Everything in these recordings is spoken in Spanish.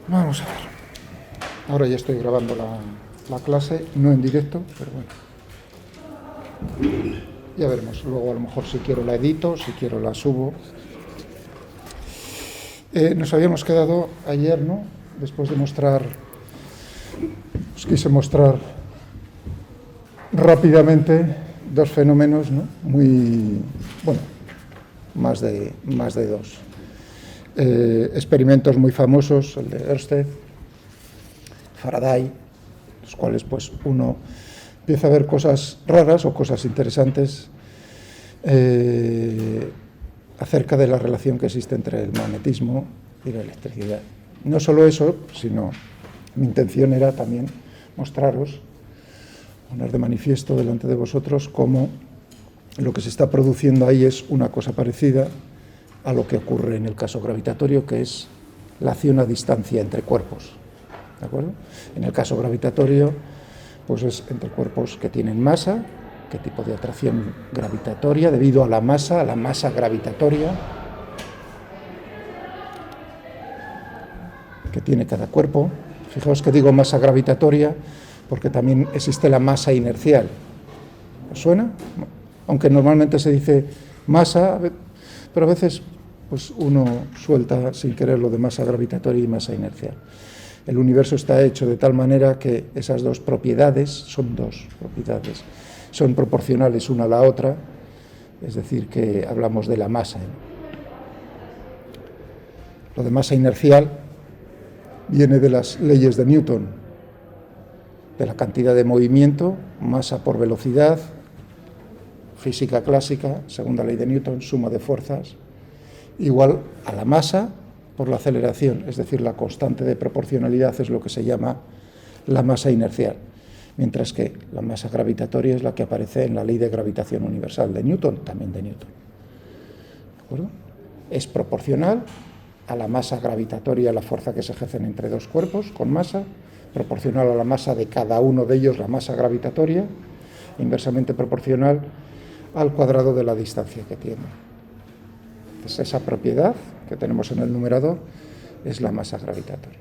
Vamos a ver. Ahora ya estoy grabando la clase, no en directo, pero bueno. Ya veremos. Luego a lo mejor si quiero la edito, si quiero la subo. Nos habíamos quedado ayer, ¿no? Después de mostrar, os quise mostrar rápidamente dos fenómenos, ¿no? Muy, bueno, más de dos. Experimentos muy famosos, el de Ørsted, Faraday, los cuales pues uno empieza a ver cosas raras o cosas interesantes acerca de la relación que existe entre el magnetismo y la electricidad. No solo eso, sino mi intención era también mostraros, poner de manifiesto delante de vosotros cómo lo que se está produciendo ahí es una cosa parecida a lo que ocurre en el caso gravitatorio, que es la acción a distancia entre cuerpos. ¿De acuerdo? En el caso gravitatorio, pues es entre cuerpos que tienen masa, qué tipo de atracción gravitatoria, debido a la masa gravitatoria que tiene cada cuerpo. Fijaos que digo masa gravitatoria porque también existe la masa inercial. ¿Os suena? Aunque normalmente se dice masa, pero a veces pues uno suelta sin querer lo de masa gravitatoria y masa inercial. El universo está hecho de tal manera que esas dos propiedades, son proporcionales una a la otra, es decir, que hablamos de la masa. Lo de masa inercial viene de las leyes de Newton, de la cantidad de movimiento, masa por velocidad, física clásica, segunda ley de Newton, suma de fuerzas, igual a la masa por la aceleración, es decir, la constante de proporcionalidad es lo que se llama la masa inercial, mientras que la masa gravitatoria es la que aparece en la ley de gravitación universal de Newton, también de Newton. ¿De acuerdo? Es proporcional a la masa gravitatoria, la fuerza que se ejercen entre dos cuerpos con masa, proporcional a la masa de cada uno de ellos, la masa gravitatoria, inversamente proporcional al cuadrado de la distancia que tiene. Entonces, esa propiedad que tenemos en el numerador es la masa gravitatoria.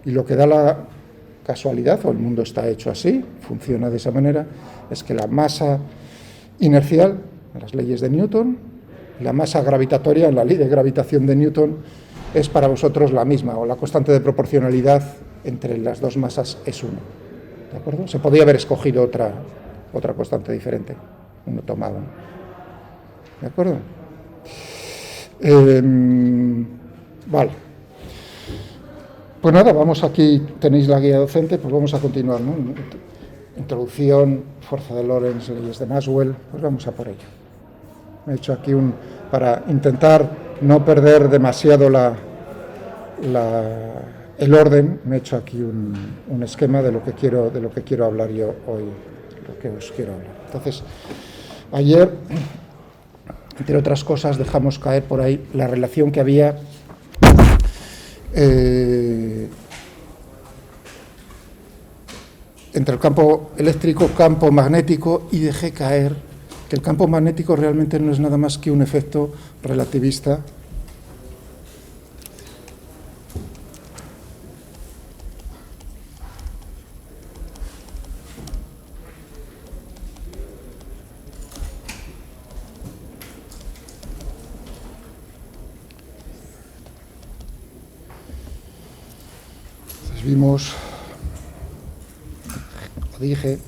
Y lo que da la casualidad, o el mundo está hecho así, funciona de esa manera, es que la masa inercial, en las leyes de Newton, y la masa gravitatoria, en la ley de gravitación de Newton, es para vosotros la misma, o la constante de proporcionalidad entre las dos masas es 1. ¿De acuerdo? Se podría haber escogido otra constante diferente. Uno toma 1. ¿De acuerdo? Vale. Pues nada, vamos aquí, tenéis la guía docente, pues vamos a continuar, ¿no? Introducción, fuerza de Lorentz, leyes de Maxwell, pues vamos a por ello. He hecho aquí para intentar no perder demasiado el orden, me he hecho aquí un esquema de lo que quiero hablar yo hoy, lo que os quiero hablar. Entonces, ayer, entre otras cosas, dejamos caer por ahí la relación que había entre el campo eléctrico, campo magnético, y dejé caer que el campo magnético realmente no es nada más que un efecto relativista vimos, lo dije,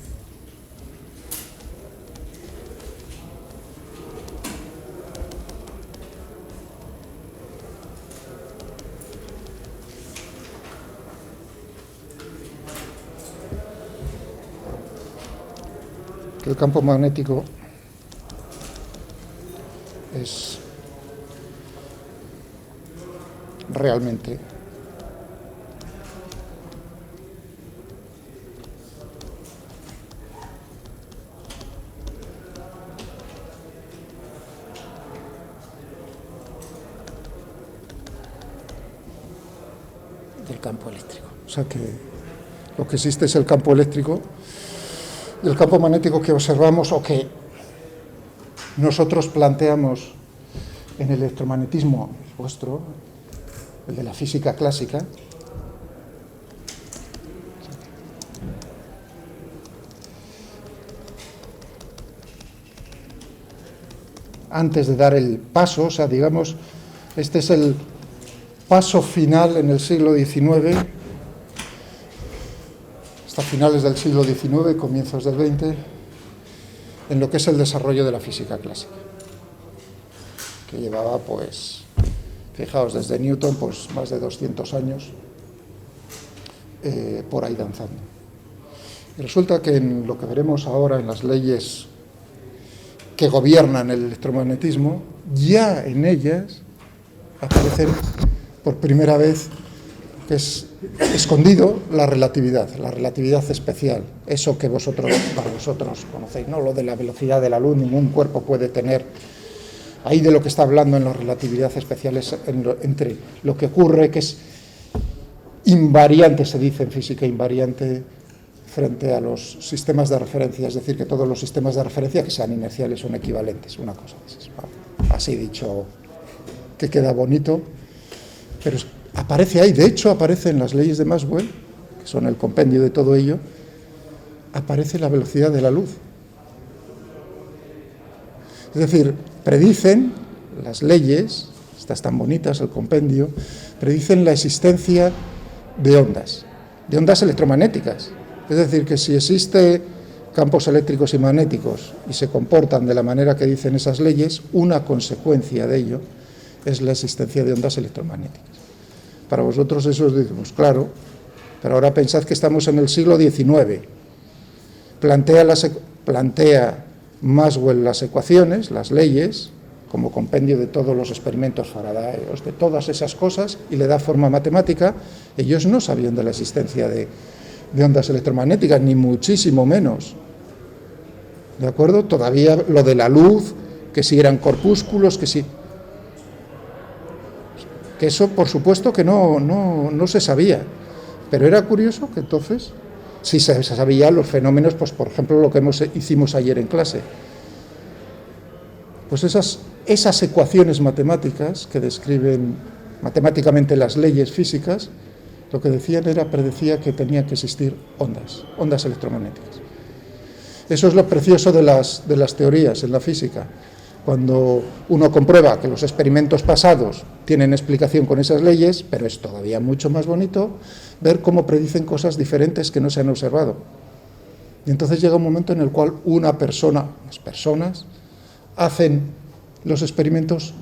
que el campo magnético es realmente del campo eléctrico. O sea que lo que existe es el campo eléctrico y el campo magnético que observamos o que nosotros planteamos en el electromagnetismo vuestro, el de la física clásica, antes de dar el paso, o sea, digamos, este es el paso final en el siglo XIX, hasta finales del siglo XIX, comienzos del XX, en lo que es el desarrollo de la física clásica, que llevaba, pues, fijaos, desde Newton, pues más de 200 años por ahí danzando. Y resulta que en lo que veremos ahora, en las leyes que gobiernan el electromagnetismo, ya en ellas aparecen por primera vez, que es escondido, la relatividad especial, eso que para vosotros conocéis, ¿no? Lo de la velocidad de la luz, ningún cuerpo puede tener. Ahí de lo que está hablando en la relatividad especial es entre lo que ocurre, que es invariante, se dice en física, invariante frente a los sistemas de referencia, es decir, que todos los sistemas de referencia que sean inerciales son equivalentes, una cosa de esas. Así dicho, que queda bonito, pero aparece ahí, de hecho aparece en las leyes de Maxwell, que son el compendio de todo ello, aparece la velocidad de la luz. Es decir, predicen las leyes, estas tan bonitas, el compendio, predicen la existencia de ondas electromagnéticas. Es decir, que si existe campos eléctricos y magnéticos y se comportan de la manera que dicen esas leyes, una consecuencia de ello es la existencia de ondas electromagnéticas. Para vosotros eso os decimos, claro, pero ahora pensad que estamos en el siglo XIX. Plantea Maxwell las ecuaciones, las leyes, como compendio de todos los experimentos faradayos, de todas esas cosas, y le da forma matemática. Ellos no sabían de la existencia de ondas electromagnéticas, ni muchísimo menos. ¿De acuerdo? Todavía lo de la luz, que si eran corpúsculos, que eso por supuesto que no se sabía, pero era curioso que entonces sí se sabía los fenómenos, pues por ejemplo lo que hicimos ayer en clase, pues esas ecuaciones matemáticas que describen matemáticamente las leyes físicas, lo que predecía que tenía que existir ondas electromagnéticas. Eso es lo precioso de las teorías en la física. Cuando uno comprueba que los experimentos pasados tienen explicación con esas leyes, pero es todavía mucho más bonito ver cómo predicen cosas diferentes que no se han observado. Y entonces llega un momento en el cual unas personas, hacen los experimentos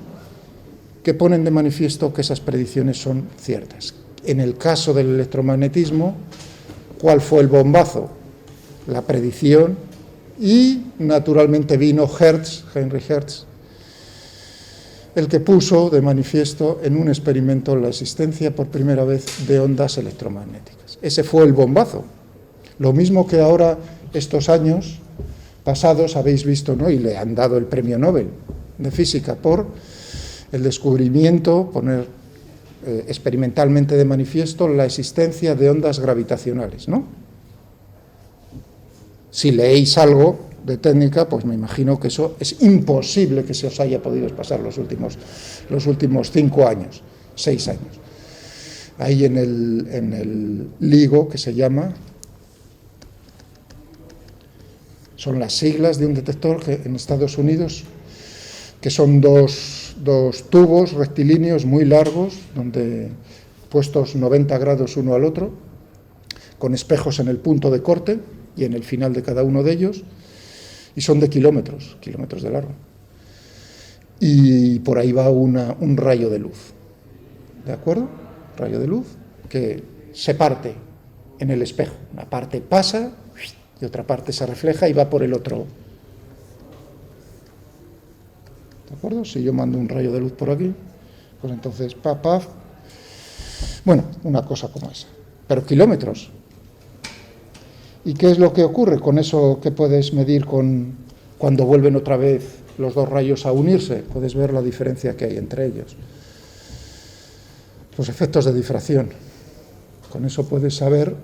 que ponen de manifiesto que esas predicciones son ciertas. En el caso del electromagnetismo, ¿cuál fue el bombazo? La predicción, y naturalmente vino Henry Hertz, el que puso de manifiesto en un experimento la existencia por primera vez de ondas electromagnéticas. Ese fue el bombazo. Lo mismo que ahora, estos años pasados, habéis visto, ¿no? Y le han dado el premio Nobel de Física por el descubrimiento, poner experimentalmente de manifiesto la existencia de ondas gravitacionales, ¿no? Si leéis algo de técnica, pues me imagino que eso es imposible que se os haya podido pasar los últimos 5 años, 6 años. Ahí en el LIGO, que se llama, son las siglas de un detector que en Estados Unidos, que son dos tubos rectilíneos muy largos, donde puestos 90 grados uno al otro, con espejos en el punto de corte y en el final de cada uno de ellos, y son de kilómetros de largo. Y por ahí va un rayo de luz, ¿de acuerdo? Rayo de luz que se parte en el espejo. Una parte pasa y otra parte se refleja y va por el otro. ¿De acuerdo? Si yo mando un rayo de luz por aquí, pues entonces, bueno, una cosa como esa. Pero kilómetros. ¿Y qué es lo que ocurre con eso que puedes medir cuando vuelven otra vez los dos rayos a unirse? Puedes ver la diferencia que hay entre ellos. Los efectos de difracción. Con eso puedes saber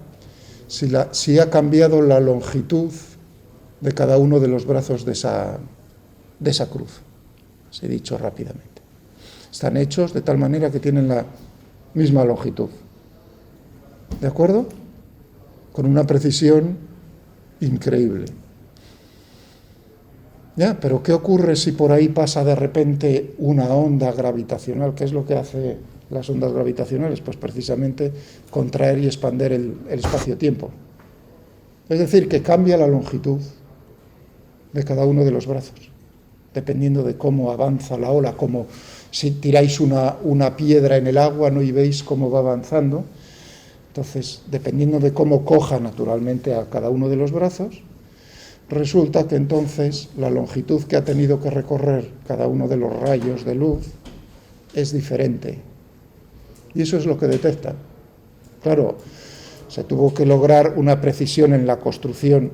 si ha cambiado la longitud de cada uno de los brazos de esa cruz. Os he dicho rápidamente. Están hechos de tal manera que tienen la misma longitud. ¿De acuerdo? Con una precisión increíble. Ya, pero ¿qué ocurre si por ahí pasa de repente una onda gravitacional? ¿Qué es lo que hace las ondas gravitacionales? Pues precisamente contraer y expander el espacio-tiempo. Es decir, que cambia la longitud de cada uno de los brazos, dependiendo de cómo avanza la ola, como si tiráis una piedra en el agua, ¿no? Y veis cómo va avanzando. Entonces, dependiendo de cómo coja naturalmente a cada uno de los brazos, resulta que entonces la longitud que ha tenido que recorrer cada uno de los rayos de luz es diferente. Y eso es lo que detectan. Claro, se tuvo que lograr una precisión en la construcción,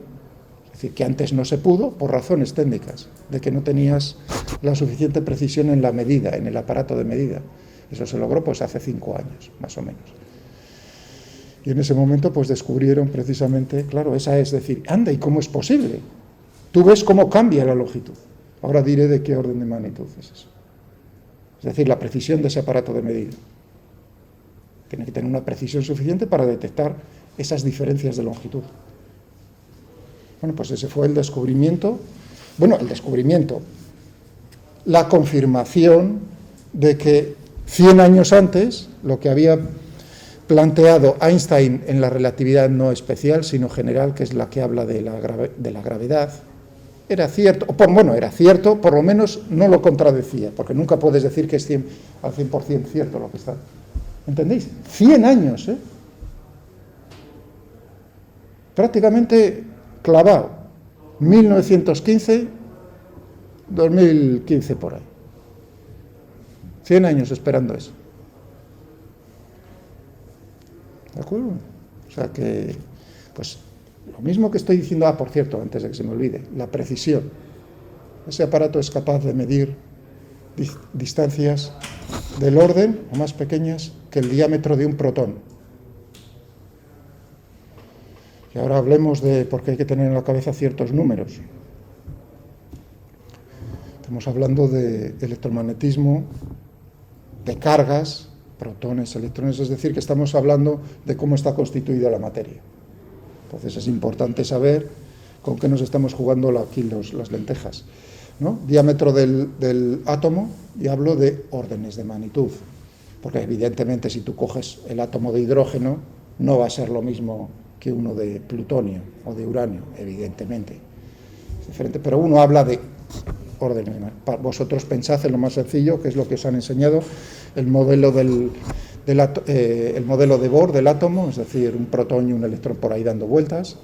es decir, que antes no se pudo por razones técnicas, de que no tenías la suficiente precisión en la medida, en el aparato de medida. Eso se logró pues hace 5 años, más o menos. Y en ese momento pues descubrieron precisamente, claro, esa es decir, anda, ¿y cómo es posible? Tú ves cómo cambia la longitud. Ahora diré de qué orden de magnitud es eso. Es decir, la precisión de ese aparato de medida. Tiene que tener una precisión suficiente para detectar esas diferencias de longitud. Bueno, pues ese fue el descubrimiento. Bueno, el descubrimiento. La confirmación de que 100 años antes, lo que había planteado Einstein en la relatividad no especial, sino general, que es la que habla de la gravedad, era cierto, era cierto, por lo menos no lo contradecía, porque nunca puedes decir que es al 100% cierto lo que está. ¿Entendéis? 100 años, ¿eh? Prácticamente clavado. 1915, 2015 por ahí. 100 años esperando eso. ¿De acuerdo? O sea que, pues, lo mismo que estoy diciendo, por cierto, antes de que se me olvide, la precisión. Ese aparato es capaz de medir distancias del orden, o más pequeñas, que el diámetro de un protón. Y ahora hablemos de, porque hay que tener en la cabeza ciertos números. Estamos hablando de electromagnetismo, de cargas, protones, electrones, es decir, que estamos hablando de cómo está constituida la materia. Entonces es importante saber con qué nos estamos jugando aquí las lentejas, ¿no? Diámetro del átomo, y hablo de órdenes de magnitud, porque evidentemente si tú coges el átomo de hidrógeno no va a ser lo mismo que uno de plutonio o de uranio, evidentemente. Es diferente, pero uno habla de órdenes. Vosotros pensad en lo más sencillo, que es lo que os han enseñado, el modelo el modelo de Bohr del átomo, es decir, un protón y un electrón por ahí dando vueltas.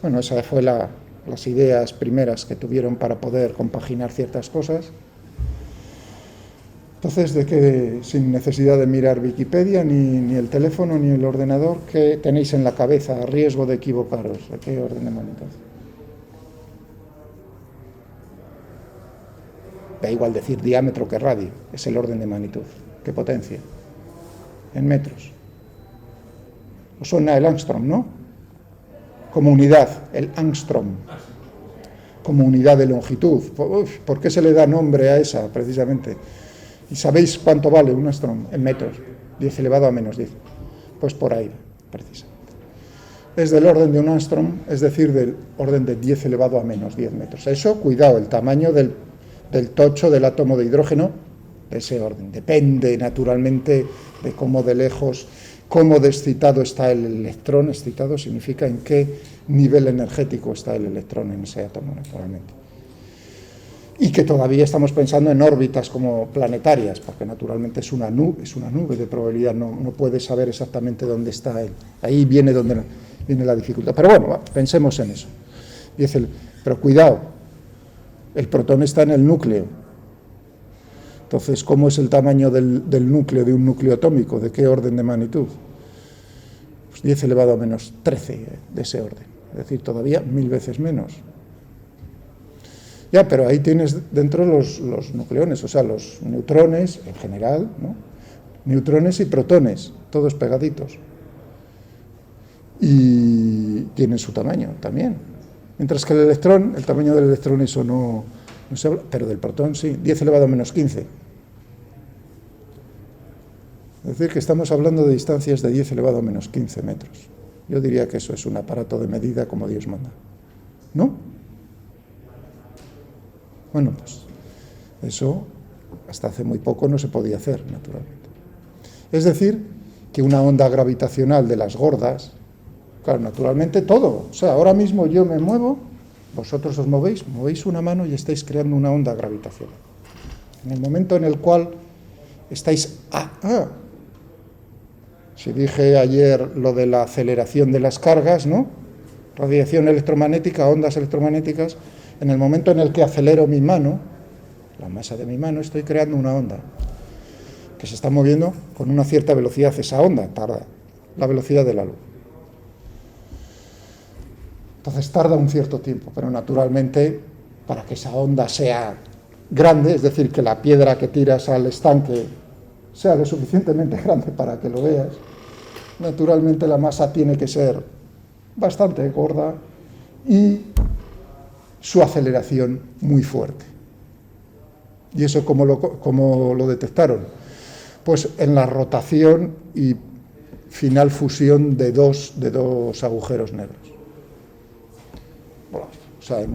Bueno, esa fue las ideas primeras que tuvieron para poder compaginar ciertas cosas. Entonces, sin necesidad de mirar Wikipedia, ni el teléfono, ni el ordenador, ¿qué tenéis en la cabeza a riesgo de equivocaros? ¿A qué orden de magnitud? Da igual decir diámetro que radio, es el orden de magnitud. ¿Qué potencia? En metros. Os suena el Angstrom, ¿no? Como unidad, el Angstrom. Como unidad de longitud. ¿Por qué se le da nombre a esa, precisamente? ¿Y sabéis cuánto vale un Angstrom en metros? 10 elevado a menos 10. Pues por ahí, precisamente. Es del orden de un Angstrom, es decir, del orden de 10 elevado a menos 10 metros. Eso, cuidado, el tamaño del tocho del átomo de hidrógeno, de ese orden. Depende, naturalmente, de cómo de lejos, cómo de excitado está el electrón. Excitado significa en qué nivel energético está el electrón en ese átomo, naturalmente. Y que todavía estamos pensando en órbitas como planetarias, porque naturalmente es una nube de probabilidad, no puedes saber exactamente dónde está él. Ahí viene donde viene la dificultad. Pero bueno, pensemos en eso. Pero cuidado, el protón está en el núcleo. Entonces, ¿cómo es el tamaño del núcleo de un núcleo atómico? ¿De qué orden de magnitud? Pues 10 elevado a menos 13 de ese orden. Es decir, todavía 1000 veces menos. Ya, pero ahí tienes dentro los nucleones, o sea, los neutrones en general, ¿no? Neutrones y protones, todos pegaditos. Y tienen su tamaño también. Mientras que el electrón, el tamaño del electrón, eso no se habla, pero del protón sí, 10 elevado a menos 15. Es decir, que estamos hablando de distancias de 10 elevado a menos 15 metros. Yo diría que eso es un aparato de medida como Dios manda. ¿No? Bueno, pues eso hasta hace muy poco no se podía hacer, naturalmente. Es decir, que una onda gravitacional de las gordas, claro, naturalmente todo, o sea, ahora mismo yo me muevo, vosotros os movéis una mano y estáis creando una onda gravitacional. En el momento en el cual estáis... si dije ayer lo de la aceleración de las cargas, ¿no? Radiación electromagnética, ondas electromagnéticas, en el momento en el que acelero mi mano, la masa de mi mano, estoy creando una onda que se está moviendo con una cierta velocidad. Esa onda tarda la velocidad de la luz. Entonces tarda un cierto tiempo, pero naturalmente para que esa onda sea grande, es decir, que la piedra que tiras al estanque sea lo suficientemente grande para que lo veas, naturalmente la masa tiene que ser bastante gorda y su aceleración muy fuerte. ¿Y eso cómo lo detectaron? Pues en la rotación y final fusión de dos agujeros negros. Bueno, o sea,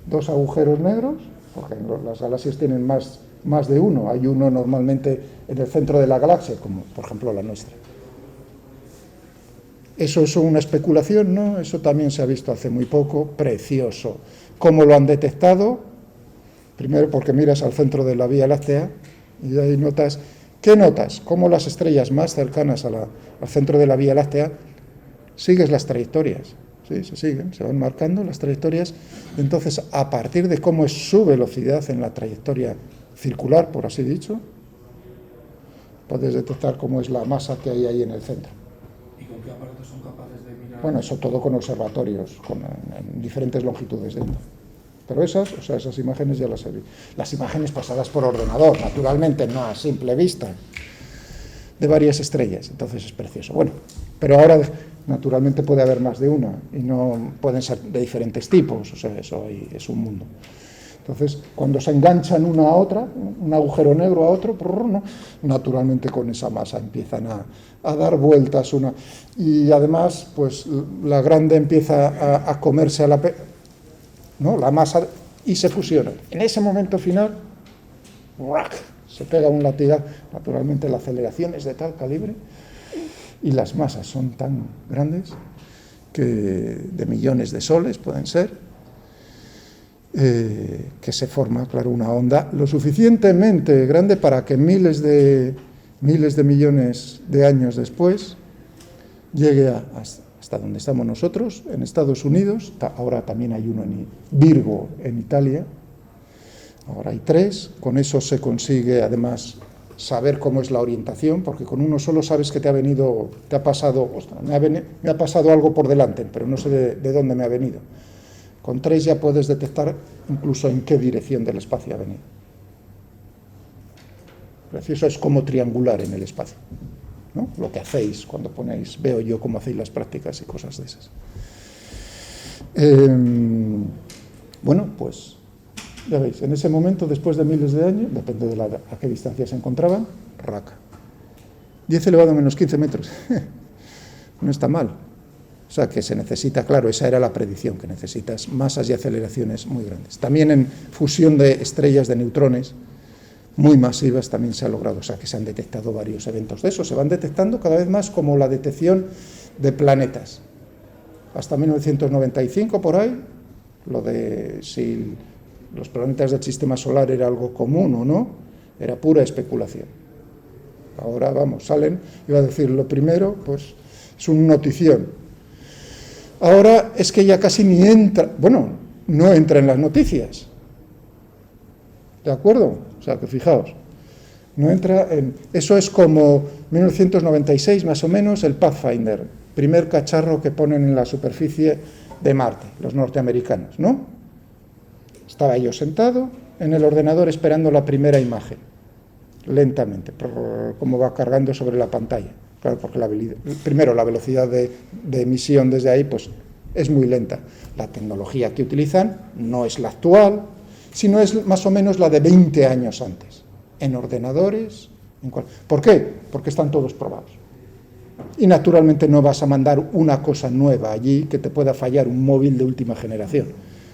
dos agujeros negros, porque las galaxias tienen más de uno. Hay uno normalmente en el centro de la galaxia, como por ejemplo la nuestra. ¿Eso es una especulación? No, eso también se ha visto hace muy poco, precioso. ¿Cómo lo han detectado? Primero porque miras al centro de la Vía Láctea y ahí notas, ¿qué notas? Cómo las estrellas más cercanas al centro de la Vía Láctea sigues las trayectorias, ¿sí? Se siguen, se van marcando las trayectorias. Entonces, a partir de cómo es su velocidad en la trayectoria circular, por así dicho, puedes detectar cómo es la masa que hay ahí en el centro. ¿Y con qué aparatos son capaces de mirar? Bueno, eso todo con observatorios, en diferentes longitudes de onda. Pero esas imágenes ya las he visto. Las imágenes pasadas por ordenador, naturalmente, no a simple vista, de varias estrellas. Entonces es precioso. Bueno, pero ahora naturalmente puede haber más de una y no pueden ser de diferentes tipos. O sea, eso ahí es un mundo. Entonces, cuando se enganchan una a otra, un agujero negro a otro, naturalmente con esa masa empiezan a dar vueltas y además, pues la grande empieza a comerse a la masa y se fusiona. En ese momento final, se pega un latigazo. Naturalmente la aceleración es de tal calibre y las masas son tan grandes que de millones de soles pueden ser, que se forma, claro, una onda lo suficientemente grande para que miles de millones de años después llegue hasta donde estamos nosotros, en Estados Unidos. Ahora también hay uno en Virgo, en Italia. Ahora hay 3. Con eso se consigue, además, saber cómo es la orientación, porque con uno solo sabes que te ha pasado, me ha pasado algo por delante, pero no sé de dónde me ha venido. Con 3 ya puedes detectar incluso en qué dirección del espacio ha venido. Eso es como triangular en el espacio, ¿no? Lo que hacéis cuando veo yo cómo hacéis las prácticas y cosas de esas. Bueno, pues ya veis, en ese momento, después de miles de años, depende de a qué distancia se encontraban, 10 elevado a menos 15 metros. No está mal. O sea, que se necesita, claro, esa era la predicción, que necesitas masas y aceleraciones muy grandes. También en fusión de estrellas de neutrones muy masivas también se ha logrado, o sea, que se han detectado varios eventos de eso. Se van detectando cada vez más como la detección de planetas. Hasta 1995, por ahí, lo de si los planetas del sistema solar era algo común o no, era pura especulación. Ahora, salen, iba a decir, lo primero, pues, es una notición. Ahora es que ya casi ni entra, no entra en las noticias. ¿De acuerdo? O sea, que fijaos, no entra en... Eso es como 1996, más o menos, el Pathfinder, primer cacharro que ponen en la superficie de Marte, los norteamericanos, ¿no? Estaba yo sentado en el ordenador esperando la primera imagen, lentamente, como va cargando sobre la pantalla. Claro, porque primero la velocidad de emisión desde ahí pues es muy lenta. La tecnología que utilizan no es la actual, sino es más o menos la de 20 años antes, en ordenadores. ¿Por qué? Porque están todos probados. Y naturalmente no vas a mandar una cosa nueva allí que te pueda fallar un móvil de última generación.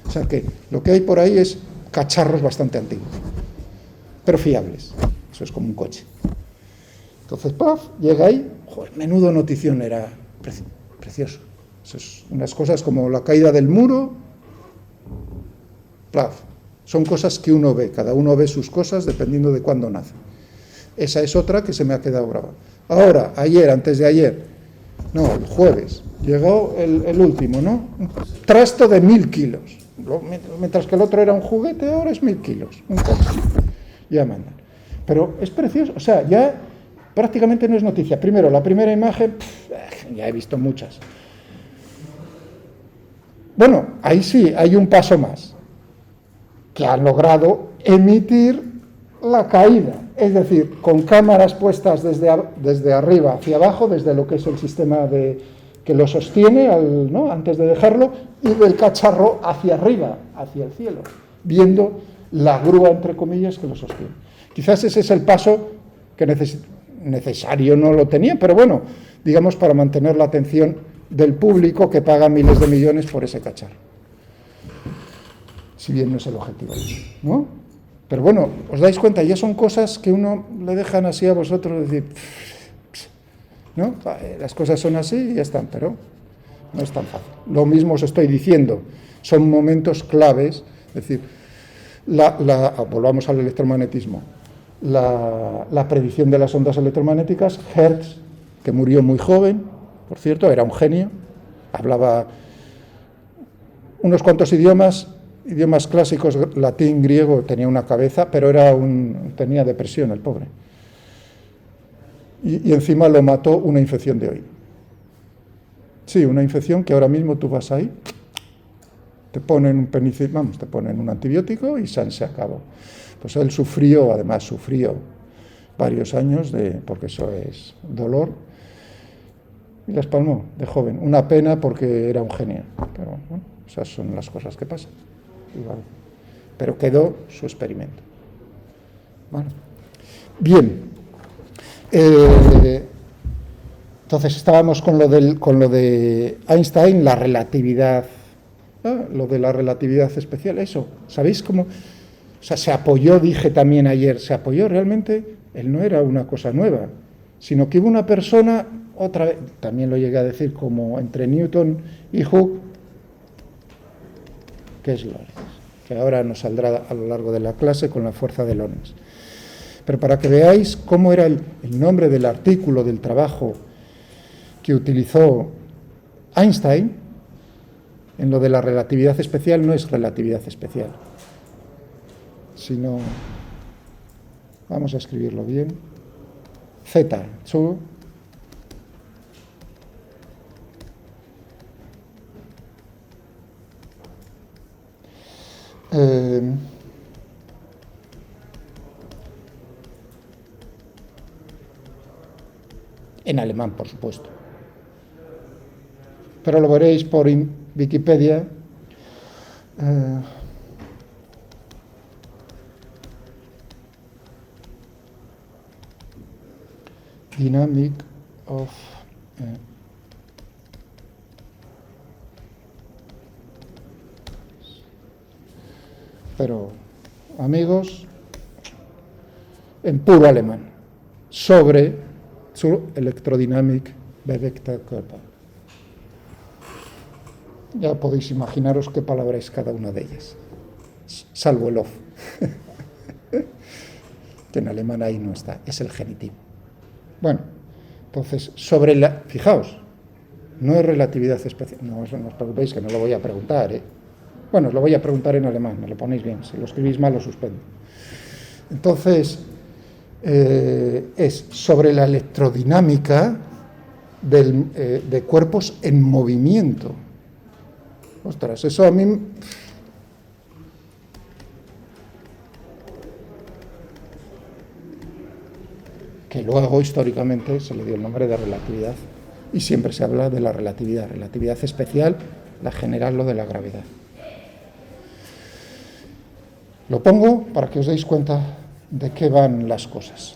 O sea que lo que hay por ahí es cacharros bastante antiguos, pero fiables. Eso es como un coche. Entonces, ¡paf!, llega ahí, joder, menudo notición, era precioso. Eso es unas cosas como la caída del muro, ¡plaf! Son cosas que uno ve, cada uno ve sus cosas dependiendo de cuándo nace. Esa es otra que se me ha quedado grabada. Ahora, ayer, antes de ayer, no, el jueves, llegó el último, ¿no? Un trasto de 1000 kilos. Mientras que el otro era un juguete, ahora es 1000 kilos. Un coche. Ya mandan. Pero es precioso, o sea, ya prácticamente no es noticia. Primero, la primera imagen, ya he visto muchas. Bueno, ahí sí, hay un paso más, que han logrado emitir la caída, es decir, con cámaras puestas desde arriba hacia abajo, desde lo que es el sistema que lo sostiene, ¿no?, antes de dejarlo, y del cacharro hacia arriba, hacia el cielo, viendo la grúa, entre comillas, que lo sostiene. Quizás ese es el paso que necesario no lo tenía, pero bueno, digamos, para mantener la atención del público que paga miles de millones por ese cacharro. Si bien no es el objetivo, ¿no? Pero bueno, os dais cuenta, ya son cosas que uno le dejan así a vosotros, decir, ¿no? Las cosas son así y ya están, pero no es tan fácil. Lo mismo os estoy diciendo, son momentos claves, es decir, volvamos al electromagnetismo, la predicción de las ondas electromagnéticas, Hertz, que murió muy joven, por cierto, era un genio, hablaba unos cuantos idiomas clásicos, latín, griego, tenía una cabeza, pero tenía depresión el pobre. Y encima lo mató una infección de oído. Sí, una infección que ahora mismo tú vas ahí, te ponen te ponen un antibiótico y se acabó. Pues él sufrió varios años, porque eso es dolor, y la espalmó de joven. Una pena porque era un genio, pero bueno, esas son las cosas que pasan. Igual. Pero quedó su experimento. Bueno. Bien. Entonces estábamos con lo de Einstein, la relatividad, lo de la relatividad especial, eso. ¿Sabéis cómo? O sea, se apoyó, dije también ayer, se apoyó realmente, él no era una cosa nueva, sino que hubo una persona, otra vez, también lo llegué a decir, como entre Newton y Hooke, que es Lorentz, que ahora nos saldrá a lo largo de la clase con la fuerza de Lorentz. Pero para que veáis cómo era el nombre del artículo, del trabajo que utilizó Einstein, en lo de la relatividad especial, no es relatividad especial, sino, vamos a escribirlo bien, Z, en alemán, por supuesto. Pero lo veréis por Wikipedia. Dynamic of pero, amigos, en puro alemán, sobre su Electrodynamic Bewegter Körper. Ya podéis imaginaros qué palabra es cada una de ellas, salvo el of, que en alemán ahí no está, es el genitivo. Bueno, entonces, fijaos, no es relatividad especial, no os preocupéis que no lo voy a preguntar, Bueno, os lo voy a preguntar en alemán, me lo ponéis bien, si lo escribís mal lo suspendo. Entonces, es sobre la electrodinámica de cuerpos en movimiento. Ostras, eso a mí... que luego históricamente se le dio el nombre de relatividad y siempre se habla de la relatividad especial, la general, lo de la gravedad. Lo pongo para que os deis cuenta de qué van las cosas,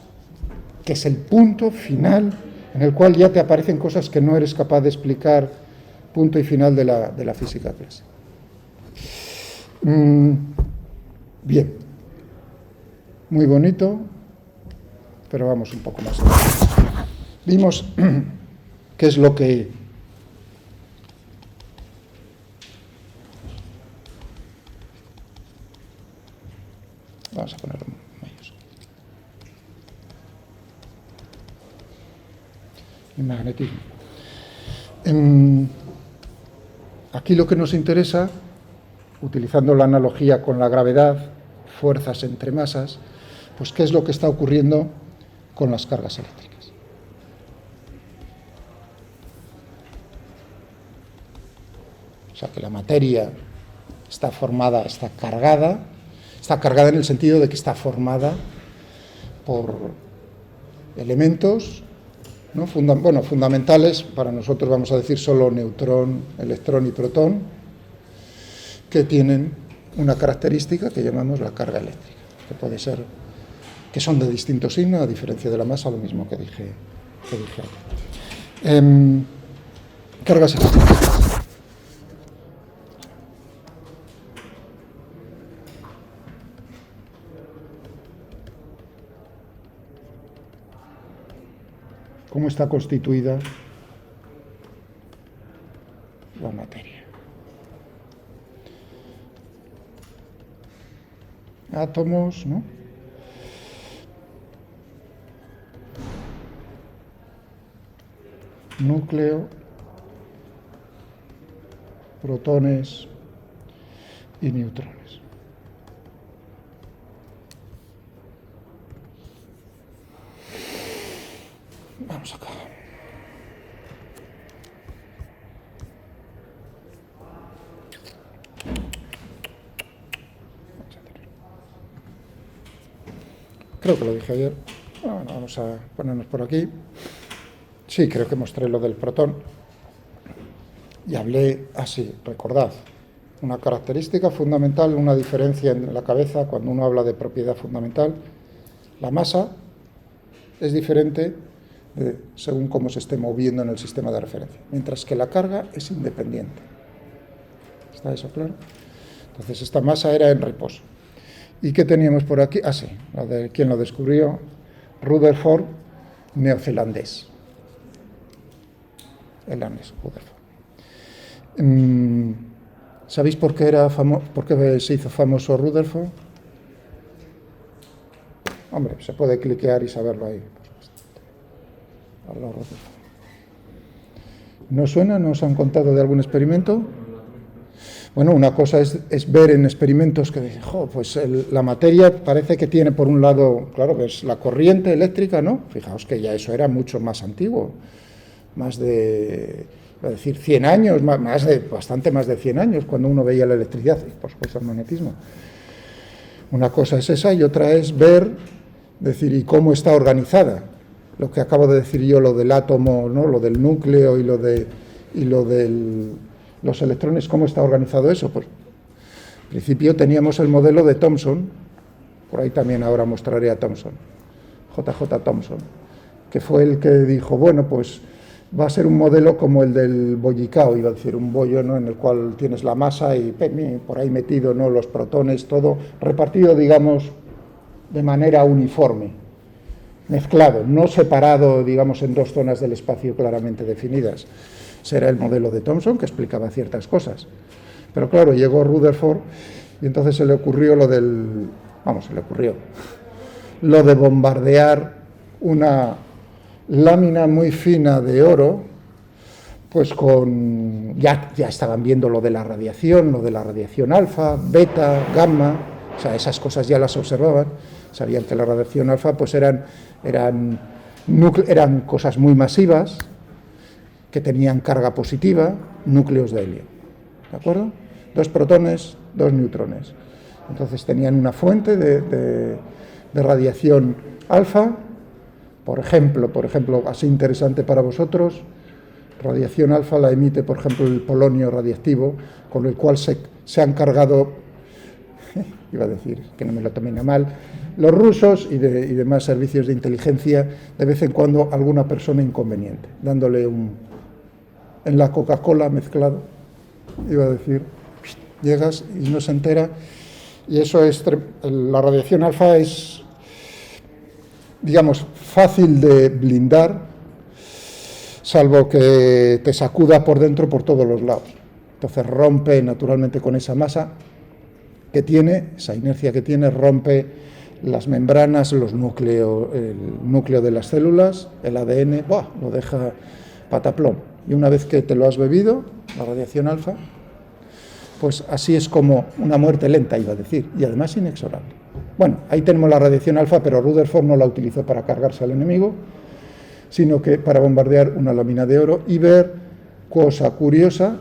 que es el punto final en el cual ya te aparecen cosas que no eres capaz de explicar, punto y final de la física clásica. Bien, muy bonito, pero vamos un poco más allá. Vimos qué es lo que vamos a ponerlo mayúsculo. El magnetismo. Aquí lo que nos interesa, utilizando la analogía con la gravedad, fuerzas entre masas, pues qué es lo que está ocurriendo con las cargas eléctricas. O sea, que la materia está formada, está cargada en el sentido de que está formada por elementos, ¿no? Fundamentales, para nosotros vamos a decir solo neutrón, electrón y protón, que tienen una característica que llamamos la carga eléctrica, que puede ser, que son de distinto signo, a diferencia de la masa, lo mismo que dije antes. Cargas eléctricas. ¿Cómo está constituida la materia? Átomos, ¿no? Núcleo, protones y neutrones. Vamos acá. Creo que lo dije ayer. Bueno, vamos a ponernos por aquí. Sí, creo que mostré lo del protón. Y hablé así, recordad, una característica fundamental, una diferencia en la cabeza cuando uno habla de propiedad fundamental. La masa es diferente según cómo se esté moviendo en el sistema de referencia, mientras que la carga es independiente. ¿Está eso claro? Entonces esta masa era en reposo. ¿Y qué teníamos por aquí? Ah, sí, ¿quién lo descubrió? Rutherford, neozelandés. El danés, Rutherford. ¿Sabéis por qué se hizo famoso Rutherford? Hombre, se puede cliquear y saberlo ahí. ¿No suena? ¿No os han contado de algún experimento? Bueno, una cosa es ver en experimentos que dicen, pues la materia parece que tiene por un lado, claro, ves la corriente eléctrica, ¿no? Fijaos que ya eso era mucho más antiguo, más de, voy a decir, 100 años, bastante más de 100 años, cuando uno veía la electricidad y, por supuesto, el magnetismo. Una cosa es esa y otra es ver, decir, ¿y cómo está organizada? Lo que acabo de decir yo, lo del átomo, ¿no? Lo del núcleo y lo de los electrones, ¿cómo está organizado eso? Pues, en principio teníamos el modelo de Thomson, por ahí también ahora mostraré a Thomson, JJ Thomson, que fue el que dijo, bueno, pues va a ser un modelo como el del bollicao, iba a decir, un bollo, ¿no? En el cual tienes la masa y por ahí metido, ¿no? Los protones, todo repartido, digamos, de manera uniforme, mezclado, no separado, digamos, en dos zonas del espacio claramente definidas. Ese era el modelo de Thomson, que explicaba ciertas cosas. Pero claro, llegó Rutherford y entonces se le ocurrió lo de bombardear una lámina muy fina de oro, pues ya estaban viendo lo de la radiación alfa, beta, gamma, o sea, esas cosas ya las observaban, sabían que la radiación alfa pues eran cosas muy masivas, que tenían carga positiva, núcleos de helio, ¿de acuerdo? 2 protones, 2 neutrones. Entonces tenían una fuente de radiación alfa, por ejemplo, así interesante para vosotros, radiación alfa la emite, por ejemplo, el polonio radiactivo, con el cual se han cargado, iba a decir, que no me lo tomen a mal, los rusos y demás servicios de inteligencia, de vez en cuando alguna persona inconveniente, dándole en la Coca-Cola mezclado, iba a decir, llegas y no se entera, Y eso es, la radiación alfa es, digamos, fácil de blindar, salvo que te sacuda por dentro por todos los lados. Entonces rompe naturalmente con esa masa que tiene, esa inercia que tiene, rompe las membranas, el núcleo de las células, el ADN, lo deja pataplón. Y una vez que te lo has bebido, la radiación alfa, pues así es como una muerte lenta, iba a decir, y además inexorable. Bueno, ahí tenemos la radiación alfa, pero Rutherford no la utilizó para cargarse al enemigo, sino que para bombardear una lámina de oro y ver, cosa curiosa,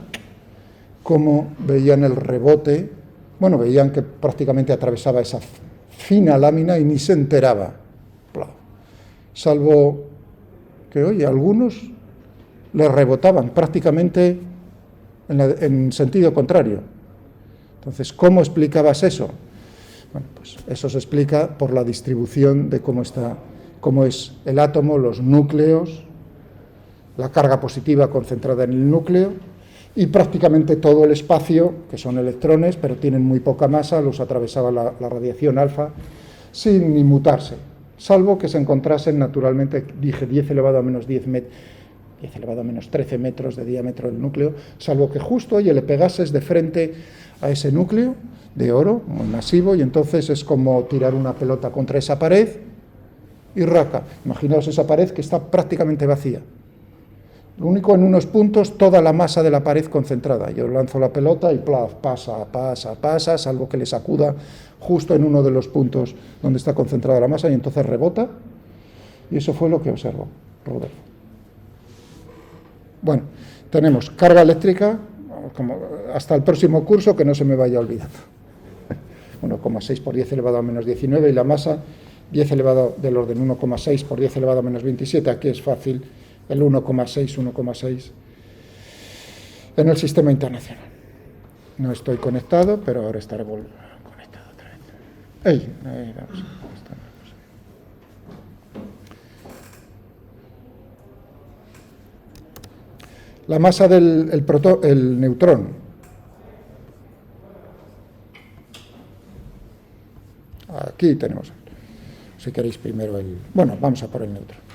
cómo veían el rebote. Bueno, veían que prácticamente atravesaba esa fina lámina y ni se enteraba. Salvo que, oye, algunos le rebotaban prácticamente en sentido contrario. Entonces, ¿cómo explicabas eso? Bueno, pues eso se explica por la distribución de cómo es el átomo, los núcleos, la carga positiva concentrada en el núcleo, y prácticamente todo el espacio, que son electrones, pero tienen muy poca masa, los atravesaba la radiación alfa sin inmutarse, salvo que se encontrasen naturalmente, dije 10 elevado a menos 10 elevado a menos 13 metros de diámetro del núcleo, salvo que justo, oye, le pegases de frente a ese núcleo de oro, muy masivo, y entonces es como tirar una pelota contra esa pared y raca. Imaginaos esa pared que está prácticamente vacía. Lo único, en unos puntos, toda la masa de la pared concentrada. Yo lanzo la pelota y plaf, pasa, salvo que le sacuda justo en uno de los puntos donde está concentrada la masa y entonces rebota. Y eso fue lo que observó Rutherford. Bueno, tenemos carga eléctrica, hasta el próximo curso, que no se me vaya olvidando. 1,6 por 10 elevado a menos 19 y la masa 10 elevado del orden 1,6 por 10 elevado a menos 27. Aquí es fácil. El 1,6 en el sistema internacional. No estoy conectado, pero ahora estaré conectado otra vez. Vamos. La masa del el neutrón. Aquí tenemos, si queréis primero bueno, vamos a por el neutrón.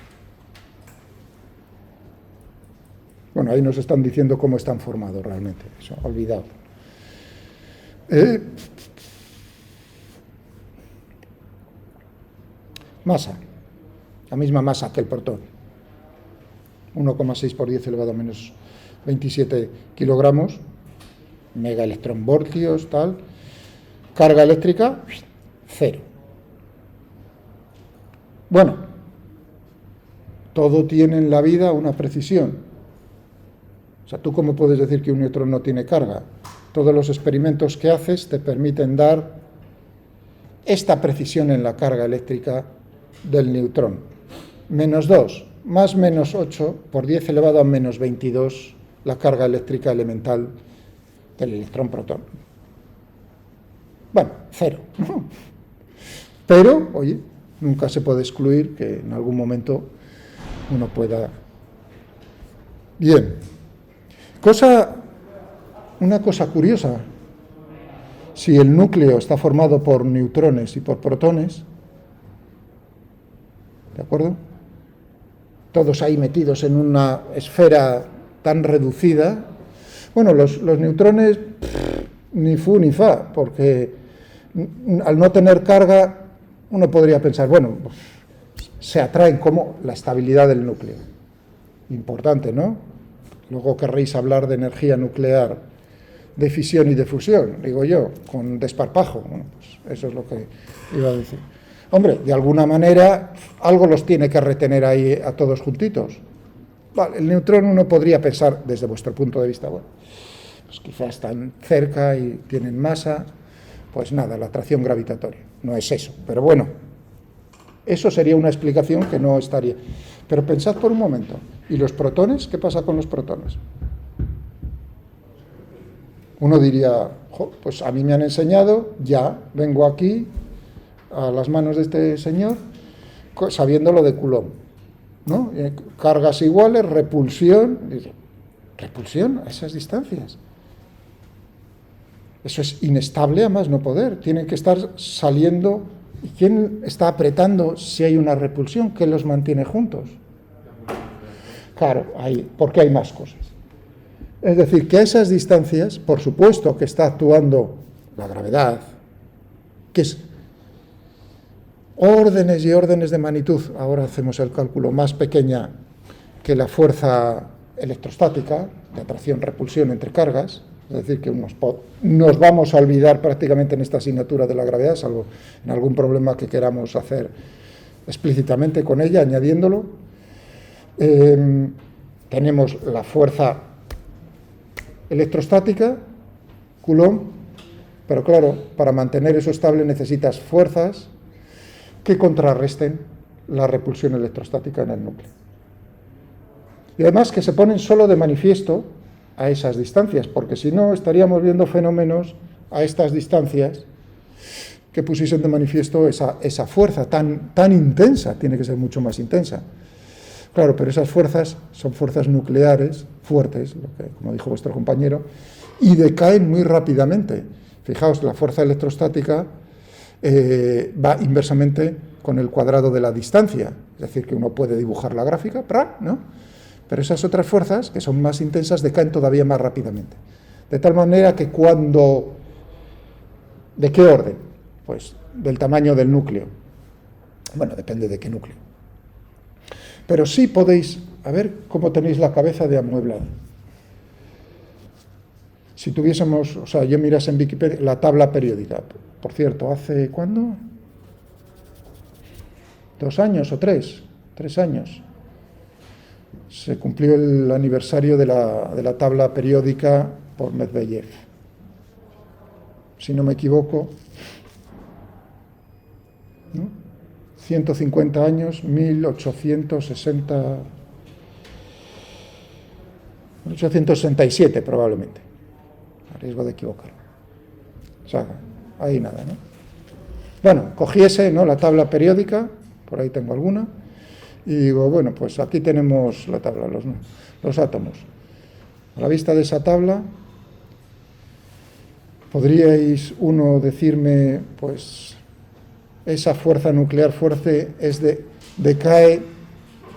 Bueno, ahí nos están diciendo cómo están formados realmente, eso, olvidado. Masa, la misma masa que el protón, 1,6 por 10 elevado a menos 27 kilogramos, megaelectronvoltios, tal. Carga eléctrica, 0. Bueno, todo tiene en la vida una precisión. O sea, ¿tú cómo puedes decir que un neutrón no tiene carga? Todos los experimentos que haces te permiten dar esta precisión en la carga eléctrica del neutrón. -2, más -8 por 10 elevado a menos 22, la carga eléctrica elemental del electrón-protón. Bueno, 0. Pero, oye, nunca se puede excluir que en algún momento uno pueda... Bien. Una cosa curiosa, si el núcleo está formado por neutrones y por protones, ¿de acuerdo? Todos ahí metidos en una esfera tan reducida. Bueno, los neutrones, ni fu ni fa, porque al no tener carga, uno podría pensar, bueno, se atraen como la estabilidad del núcleo. Importante, ¿no? Luego querréis hablar de energía nuclear, de fisión y de fusión, digo yo, con desparpajo. Bueno, pues eso es lo que iba a decir. Hombre, de alguna manera, algo los tiene que retener ahí a todos juntitos. Vale, el neutrón uno podría pensar, desde vuestro punto de vista, bueno, pues quizás están cerca y tienen masa, pues nada, la atracción gravitatoria. No es eso, pero bueno, eso sería una explicación que no estaría. Pero pensad por un momento, ¿y los protones? ¿Qué pasa con los protones? Uno diría, pues a mí me han enseñado, ya vengo aquí a las manos de este señor, sabiendo lo de Coulomb, ¿no? Cargas iguales, repulsión. ¿Repulsión a esas distancias? Eso es inestable a más no poder. Tienen que estar saliendo. ¿Y quién está apretando si hay una repulsión? ¿Qué los mantiene juntos? Claro, porque hay más cosas. Es decir, que a esas distancias, por supuesto que está actuando la gravedad, que es órdenes y órdenes de magnitud, ahora hacemos el cálculo, más pequeña que la fuerza electrostática, de atracción-repulsión entre cargas, es decir, que nos vamos a olvidar prácticamente en esta asignatura de la gravedad, salvo en algún problema que queramos hacer explícitamente con ella, añadiéndolo. Tenemos la fuerza electrostática, Coulomb, pero claro, para mantener eso estable necesitas fuerzas que contrarresten la repulsión electrostática en el núcleo. Y además que se ponen solo de manifiesto a esas distancias, porque si no estaríamos viendo fenómenos a estas distancias que pusiesen de manifiesto esa fuerza tan intensa, tiene que ser mucho más intensa. Claro, pero esas fuerzas son fuerzas nucleares fuertes, como dijo vuestro compañero, y decaen muy rápidamente. Fijaos, la fuerza electrostática va inversamente con el cuadrado de la distancia, es decir, que uno puede dibujar la gráfica, ¿no? Pero esas otras fuerzas, que son más intensas, decaen todavía más rápidamente. De tal manera que cuando... ¿De qué orden? Pues del tamaño del núcleo. Bueno, depende de qué núcleo. Pero sí podéis, a ver cómo tenéis la cabeza de amueblada. Si tuviésemos, o sea, yo miras en Wikipedia la tabla periódica. Por cierto, ¿hace cuándo? 2 años o 3 años. Se cumplió el aniversario de la tabla periódica por Medvedev. Si no me equivoco, ¿no? 150 años, 1867 probablemente, a riesgo de equivocarme. O sea, ahí nada, ¿no? Bueno, cogí ¿no? La tabla periódica, por ahí tengo alguna, y digo, bueno, pues aquí tenemos la tabla, los átomos. A la vista de esa tabla, ¿podríais uno decirme, pues, esa fuerza nuclear fuerte decae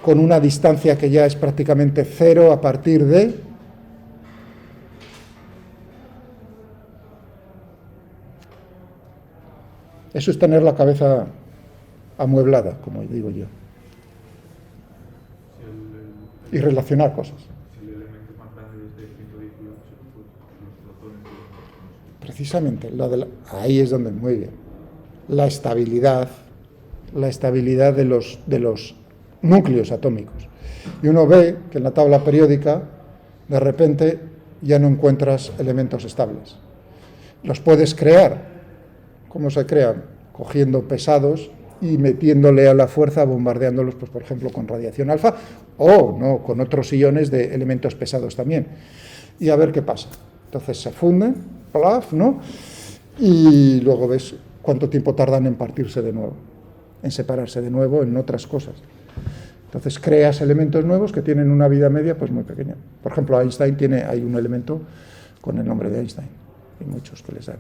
con una distancia que ya es prácticamente cero a partir de... Eso es tener la cabeza amueblada, como digo yo. Y relacionar cosas. Si el elemento más grande es de 118, pues los protones... Precisamente, ahí es donde, muy bien, la estabilidad de los núcleos atómicos. Y uno ve que en la tabla periódica, de repente, ya no encuentras elementos estables. Los puedes crear. ¿Cómo se crean? Cogiendo pesados y metiéndole a la fuerza, bombardeándolos, pues, por ejemplo, con radiación alfa, o no, con otros iones de elementos pesados también. Y a ver qué pasa. Entonces se funden, plaf, ¿no? Y luego ves cuánto tiempo tardan en partirse de nuevo, en separarse de nuevo en otras cosas. Entonces creas elementos nuevos que tienen una vida media pues muy pequeña. Por ejemplo, Einstein hay un elemento con el nombre de Einstein, hay muchos que les dan.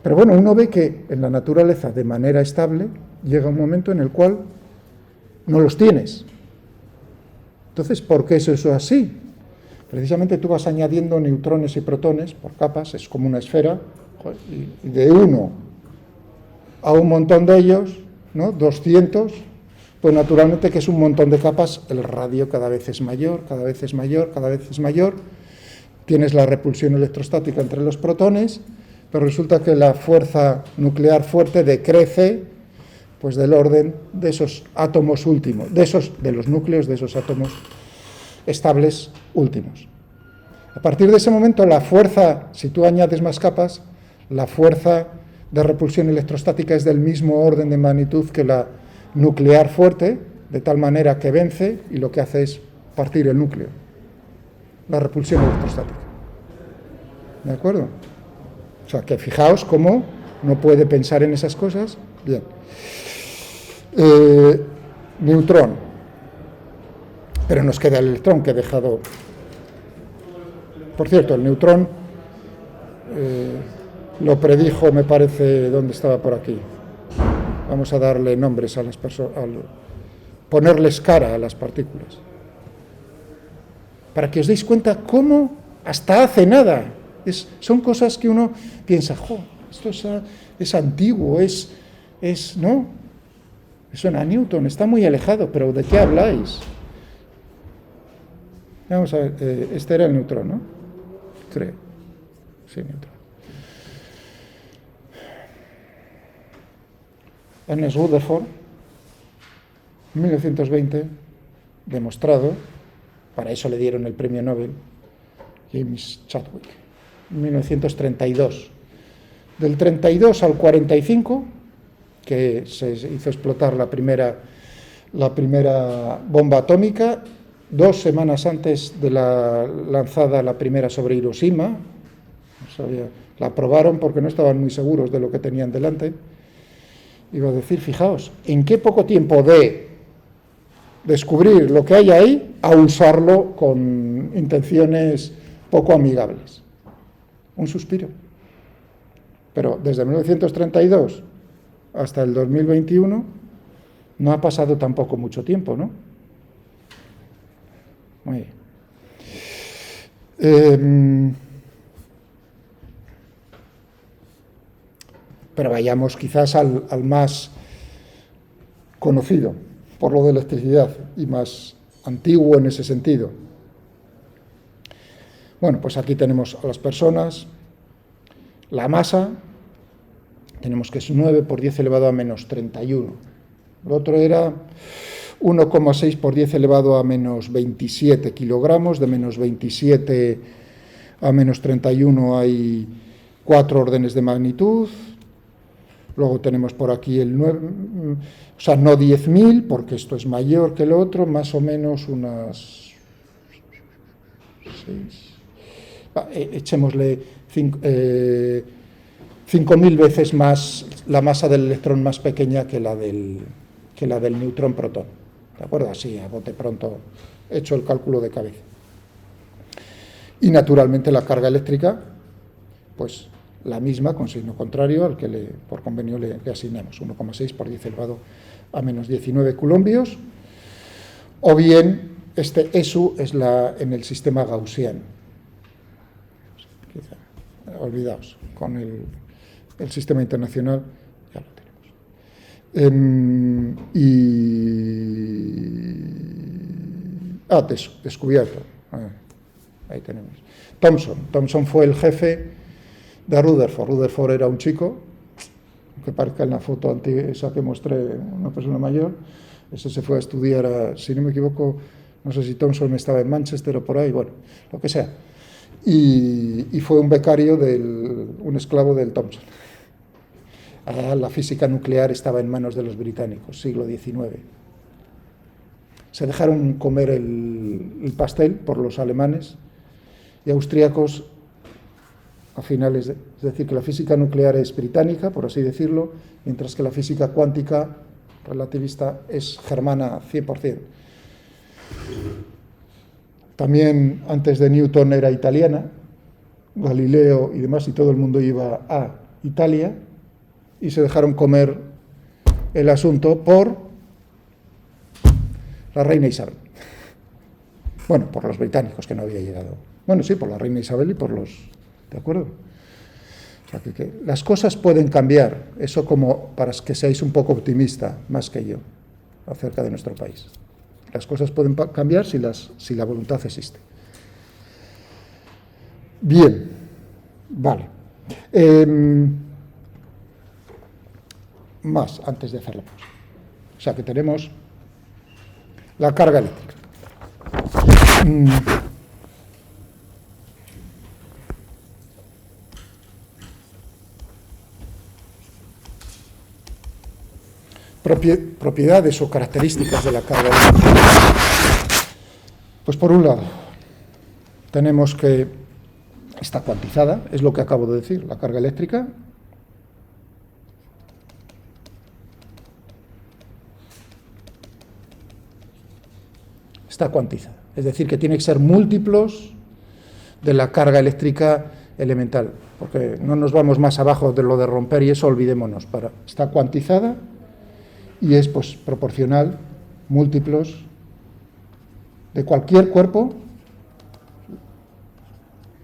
Pero bueno, uno ve que en la naturaleza, de manera estable, llega un momento en el cual no los tienes. Entonces, ¿por qué es eso así? Precisamente tú vas añadiendo neutrones y protones por capas, es como una esfera, y de uno a un montón de ellos, ¿no? 200, pues naturalmente que es un montón de capas, el radio cada vez es mayor, cada vez es mayor, cada vez es mayor, tienes la repulsión electrostática entre los protones, pero resulta que la fuerza nuclear fuerte decrece pues del orden de esos átomos últimos, de los núcleos de esos átomos estables últimos. A partir de ese momento la fuerza, si tú añades más capas, la fuerza de repulsión electrostática es del mismo orden de magnitud que la nuclear fuerte, de tal manera que vence y lo que hace es partir el núcleo, la repulsión electrostática. ¿De acuerdo? O sea, que fijaos cómo no puede pensar en esas cosas. Bien. Neutrón. Pero nos queda el electrón que he dejado. Por cierto, el neutrón lo predijo, me parece, ¿dónde estaba por aquí? Vamos a darle nombres a las personas, ponerles cara a las partículas. Para que os deis cuenta cómo hasta hace nada. Son cosas que uno piensa, esto es antiguo, ¿no? Suena a Newton, está muy alejado, pero ¿de qué habláis? Vamos a ver, este era el neutrón, ¿no? Creo. Sí, neutrón. Ernest Rutherford, 1920, demostrado, para eso le dieron el premio Nobel, James Chadwick, 1932. Del 32 al 45, que se hizo explotar la primera bomba atómica, 2 semanas antes de la lanzada la primera sobre Hiroshima, la probaron porque no estaban muy seguros de lo que tenían delante. Iba a decir, fijaos, en qué poco tiempo de descubrir lo que hay ahí a usarlo con intenciones poco amigables. Un suspiro. Pero desde 1932 hasta el 2021 no ha pasado tampoco mucho tiempo, ¿no? Muy bien. Pero vayamos quizás al más conocido por lo de electricidad y más antiguo en ese sentido. Bueno, pues aquí tenemos a las personas, la masa, tenemos que es 9 por 10 elevado a menos 31. Lo otro era 1,6 por 10 elevado a menos 27 kilogramos, de menos 27 a menos 31 hay 4 órdenes de magnitud. Luego tenemos por aquí el 9, o sea, no 10.000, porque esto es mayor que el otro, más o menos unas 6. Echémosle 5.000 veces más la masa del electrón más pequeña que la del neutrón protón. ¿De acuerdo? Así, a bote pronto, he hecho el cálculo de cabeza. Y naturalmente la carga eléctrica, pues la misma, con signo contrario al que por convenio le asignamos, 1,6 por 10 elevado a menos 19 coulombios, o bien ESU es en el sistema gaussiano. Olvidaos, con el sistema internacional ya lo tenemos. Descubierto. Ahí tenemos. Thomson fue el jefe de Rutherford. Rutherford era un chico, que parezca en la foto antigua, esa que mostré, una persona mayor. Ese se fue a estudiar, si no me equivoco, no sé si Thomson estaba en Manchester o por ahí, bueno, lo que sea. Y fue un becario, un esclavo del Thomson. La física nuclear estaba en manos de los británicos, siglo XIX. Se dejaron comer el pastel por los alemanes y austríacos a finales, es decir, que la física nuclear es británica, por así decirlo, mientras que la física cuántica relativista es germana 100%. También antes de Newton era italiana, Galileo y demás, y todo el mundo iba a Italia, y se dejaron comer el asunto por la reina Isabel. Bueno, por los británicos, que no había llegado. Bueno, sí, por la reina Isabel y por los... ¿De acuerdo? O sea, que las cosas pueden cambiar, eso como para que seáis un poco optimista, más que yo, acerca de nuestro país. Las cosas pueden cambiar si la voluntad existe. Bien, vale. Más, antes de hacer la pausa. O sea, que tenemos la carga eléctrica. Propiedades o características de la carga eléctrica. Pues por un lado, tenemos que está cuantizada, es lo que acabo de decir, la carga eléctrica. Está cuantizada, es decir, que tiene que ser múltiplos de la carga eléctrica elemental, porque no nos vamos más abajo de lo de romper y eso olvidémonos. Está cuantizada y es pues proporcional, múltiplos de cualquier cuerpo.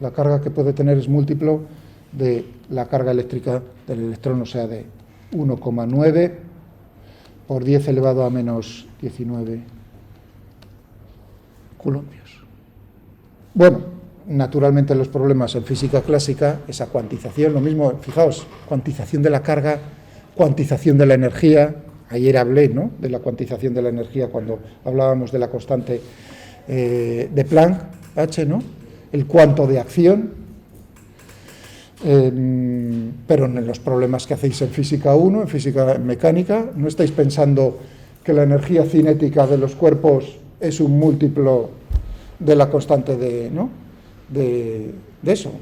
La carga que puede tener es múltiplo de la carga eléctrica del electrón, o sea, de 1,9 por 10 elevado a menos 19 coulombios. Bueno, naturalmente los problemas en física clásica, esa cuantización, lo mismo, fijaos, cuantización de la carga, cuantización de la energía. Ayer hablé, ¿no?, de la cuantización de la energía cuando hablábamos de la constante de Planck, H, ¿no?, el cuanto de acción, pero en los problemas que hacéis en física 1, en física mecánica, no estáis pensando que la energía cinética de los cuerpos es un múltiplo de la constante de eso,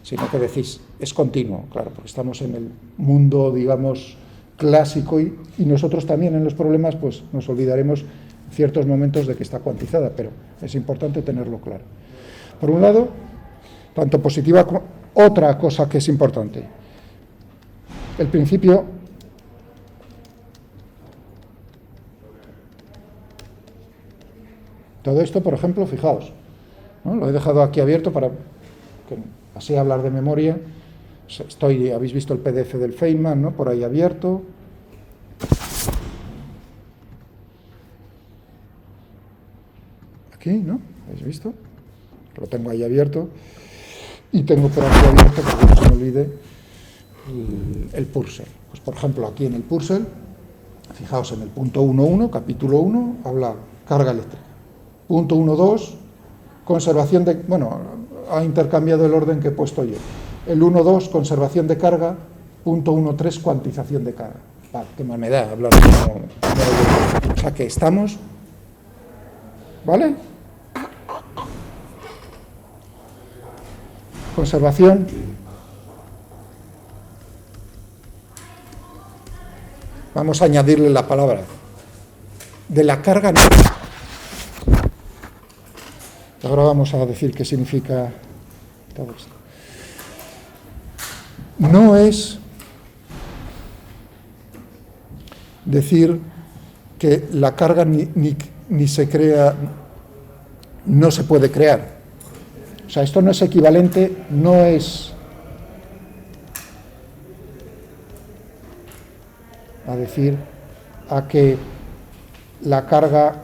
sino que decís, es continuo, claro, porque estamos en el mundo, digamos, clásico y nosotros también en los problemas pues nos olvidaremos en ciertos momentos de que está cuantizada, pero es importante tenerlo claro. Por un lado, tanto positiva como otra cosa que es importante, el principio todo esto, por ejemplo, fijaos, ¿no?, lo he dejado aquí abierto para que así hablar de memoria. Habéis visto el PDF del Feynman, ¿no?, por ahí abierto. Aquí, ¿no? ¿Habéis visto? Lo tengo ahí abierto. Y tengo por aquí abierto, para que no se me olvide, el Purcell. Pues, por ejemplo, aquí en el Purcell, fijaos en el punto 1.1, capítulo 1, habla carga eléctrica. Punto 1.2, conservación de... Bueno, ha intercambiado el orden que he puesto yo. El 1.2, conservación de carga. Punto 1.3, cuantización de carga. Vale, qué mal me da hablar como... O sea que estamos... ¿Vale? Conservación. Vamos a añadirle la palabra. De la carga no. Ahora vamos a decir qué significa todo esto. No es decir que la carga ni se crea, no se puede crear. O sea, esto no es equivalente, no es a decir a que la carga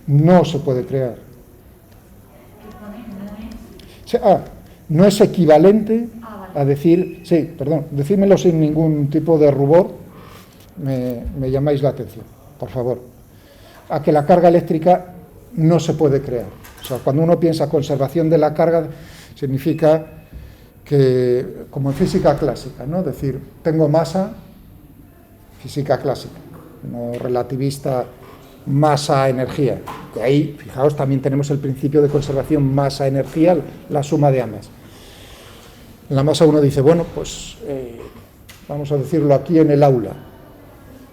no se puede crear. No es equivalente a decir, sí, perdón, decídmelo sin ningún tipo de rubor, me llamáis la atención, por favor, a que la carga eléctrica no se puede crear. O sea, cuando uno piensa conservación de la carga, significa que, como en física clásica, ¿no?, decir, tengo masa, física clásica, no relativista, masa-energía. De ahí, fijaos, también tenemos el principio de conservación masa-energía, la suma de ambas. En la masa uno dice, bueno, pues vamos a decirlo aquí en el aula,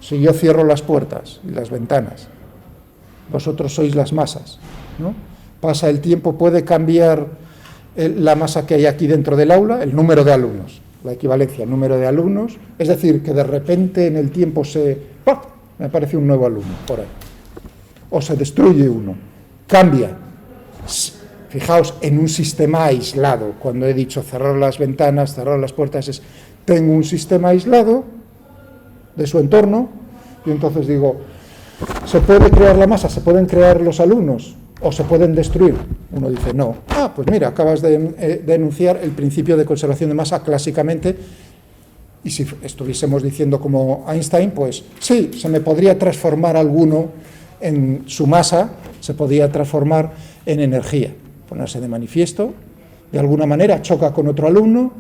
si yo cierro las puertas y las ventanas, vosotros sois las masas, ¿no? Pasa el tiempo, puede cambiar la masa que hay aquí dentro del aula, el número de alumnos, la equivalencia, el número de alumnos, es decir, que de repente en el tiempo me aparece un nuevo alumno por ahí, o se destruye uno, cambia. Fijaos, en un sistema aislado, cuando he dicho cerrar las ventanas, cerrar las puertas, tengo un sistema aislado de su entorno, y entonces digo, ¿se puede crear la masa? ¿Se pueden crear los alumnos? ¿O se pueden destruir? Uno dice, no. Pues mira, acabas de enunciar el principio de conservación de masa clásicamente, y si estuviésemos diciendo como Einstein, pues sí, se me podría transformar alguno en su masa, se podría transformar en energía, ponerse de manifiesto, de alguna manera choca con otro alumno,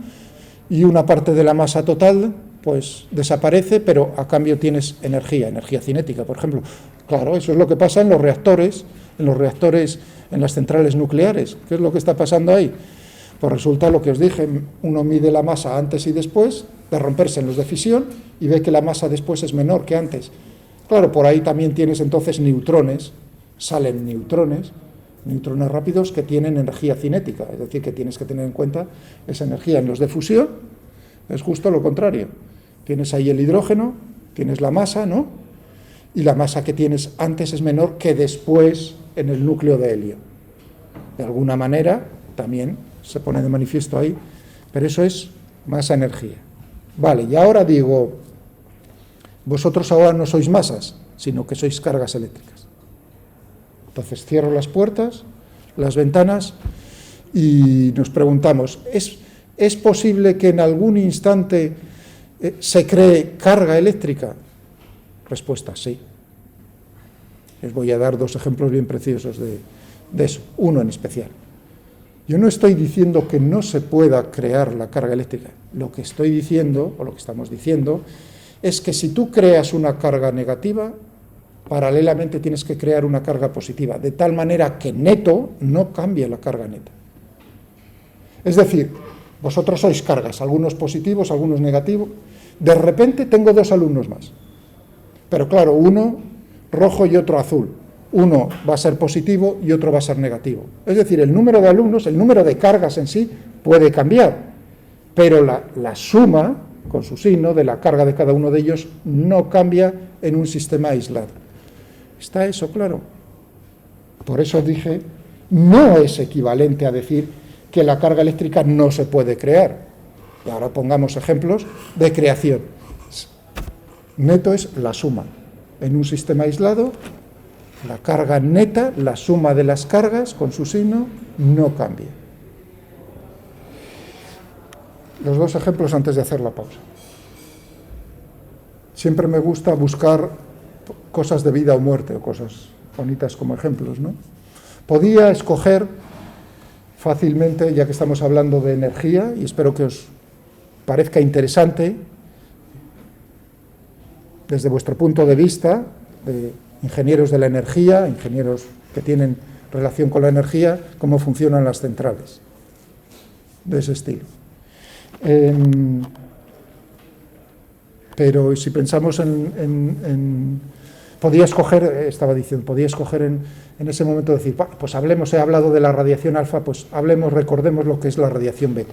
y una parte de la masa total pues desaparece, pero a cambio tienes energía cinética, por ejemplo. Claro, eso es lo que pasa en los reactores, en las centrales nucleares. ¿Qué es lo que está pasando ahí? Pues resulta lo que os dije, uno mide la masa antes y después de romperse en los de fisión y ve que la masa después es menor que antes. Claro, por ahí también tienes entonces neutrones, salen neutrones rápidos que tienen energía cinética, es decir, que tienes que tener en cuenta esa energía. En los de fusión es justo lo contrario. Tienes ahí el hidrógeno, tienes la masa, ¿no? Y la masa que tienes antes es menor que después en el núcleo de helio. De alguna manera también se pone de manifiesto ahí, pero eso es masa-energía. Vale, y ahora digo, vosotros ahora no sois masas, sino que sois cargas eléctricas. Entonces cierro las puertas, las ventanas y nos preguntamos, ¿es posible que en algún instante se cree carga eléctrica? Respuesta, sí. Les voy a dar dos ejemplos bien preciosos de eso, uno en especial. Yo no estoy diciendo que no se pueda crear la carga eléctrica. Lo que estoy diciendo, o lo que estamos diciendo, es que si tú creas una carga negativa, paralelamente tienes que crear una carga positiva, de tal manera que neto no cambie la carga neta. Es decir, vosotros sois cargas, algunos positivos, algunos negativos. De repente tengo dos alumnos más. Pero claro, uno rojo y otro azul. Uno va a ser positivo y otro va a ser negativo. Es decir, el número de alumnos, el número de cargas en sí puede cambiar, pero la suma, con su signo, de la carga de cada uno de ellos no cambia en un sistema aislado. ¿Está eso claro? Por eso dije, no es equivalente a decir que la carga eléctrica no se puede crear. Y ahora pongamos ejemplos de creación. Neto es la suma. En un sistema aislado, la carga neta, la suma de las cargas con su signo, no cambia. Los dos ejemplos antes de hacer la pausa. Siempre me gusta buscar cosas de vida o muerte, o cosas bonitas como ejemplos, ¿no? Podía escoger fácilmente, ya que estamos hablando de energía, y espero que os parezca interesante, desde vuestro punto de vista, de ingenieros de la energía, ingenieros que tienen relación con la energía, cómo funcionan las centrales, de ese estilo. Pero si pensamos podía escoger, estaba diciendo, podía escoger en ese momento decir, pues hablemos, he hablado de la radiación alfa, pues hablemos, recordemos lo que es la radiación beta.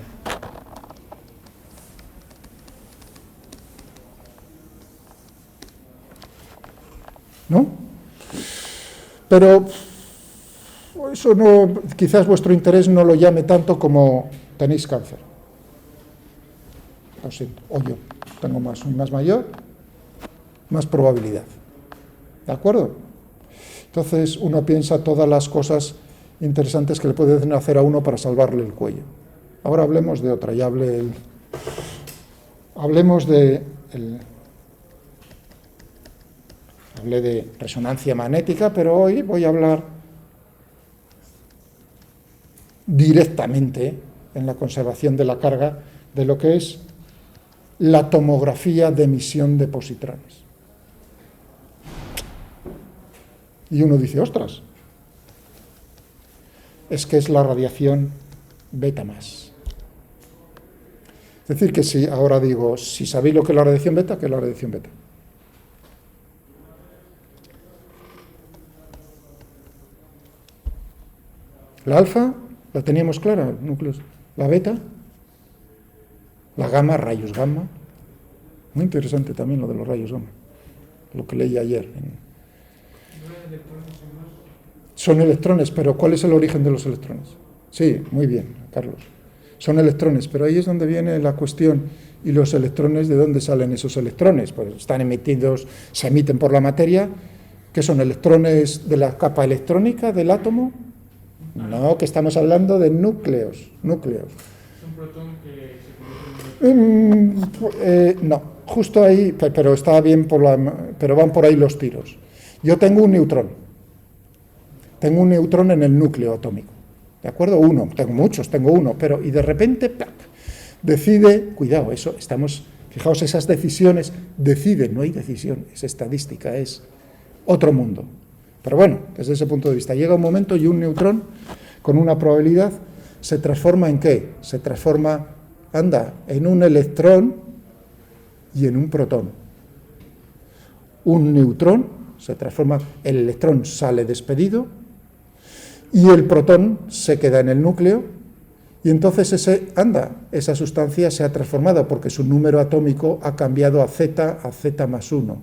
¿No? Pero eso no, quizás vuestro interés no lo llame tanto como tenéis cáncer. Lo siento, o yo tengo soy más mayor, más probabilidad. ¿De acuerdo? Entonces uno piensa todas las cosas interesantes que le pueden hacer a uno para salvarle el cuello. Ahora hablemos de otra, hablé de resonancia magnética, pero hoy voy a hablar directamente en la conservación de la carga de lo que es la tomografía de emisión de positrones. Y uno dice, ostras, es que es la radiación beta más. Es decir, que si ahora digo, si sabéis lo que es la radiación beta, ¿qué es la radiación beta? La alfa, la teníamos clara, núcleos. La beta, la gamma, rayos gamma. Muy interesante también lo de los rayos gamma, lo que leí ayer. Son electrones, pero ¿cuál es el origen de los electrones? Sí, muy bien, Carlos. Son electrones, pero ahí es donde viene la cuestión. ¿Y los electrones, de dónde salen esos electrones? Pues están emitidos, se emiten por la materia. ¿Qué son electrones de la capa electrónica del átomo? No, que estamos hablando de núcleos. ¿Es un protón que se convierte en No, justo ahí, pero está bien pero van por ahí los tiros. Yo tengo un neutrón. Tengo un neutrón en el núcleo atómico. ¿De acuerdo? Uno, tengo muchos, tengo uno, pero y de repente ¡plac! Decide, cuidado, eso fijaos, esas decisiones deciden, no hay decisión, es estadística, es otro mundo. Pero bueno, desde ese punto de vista, llega un momento y un neutrón con una probabilidad se transforma ¿en qué? Se transforma, en un electrón y en un protón. un neutrón, se transforma, el electrón sale despedido y el protón se queda en el núcleo y entonces esa sustancia se ha transformado porque su número atómico ha cambiado a Z más 1.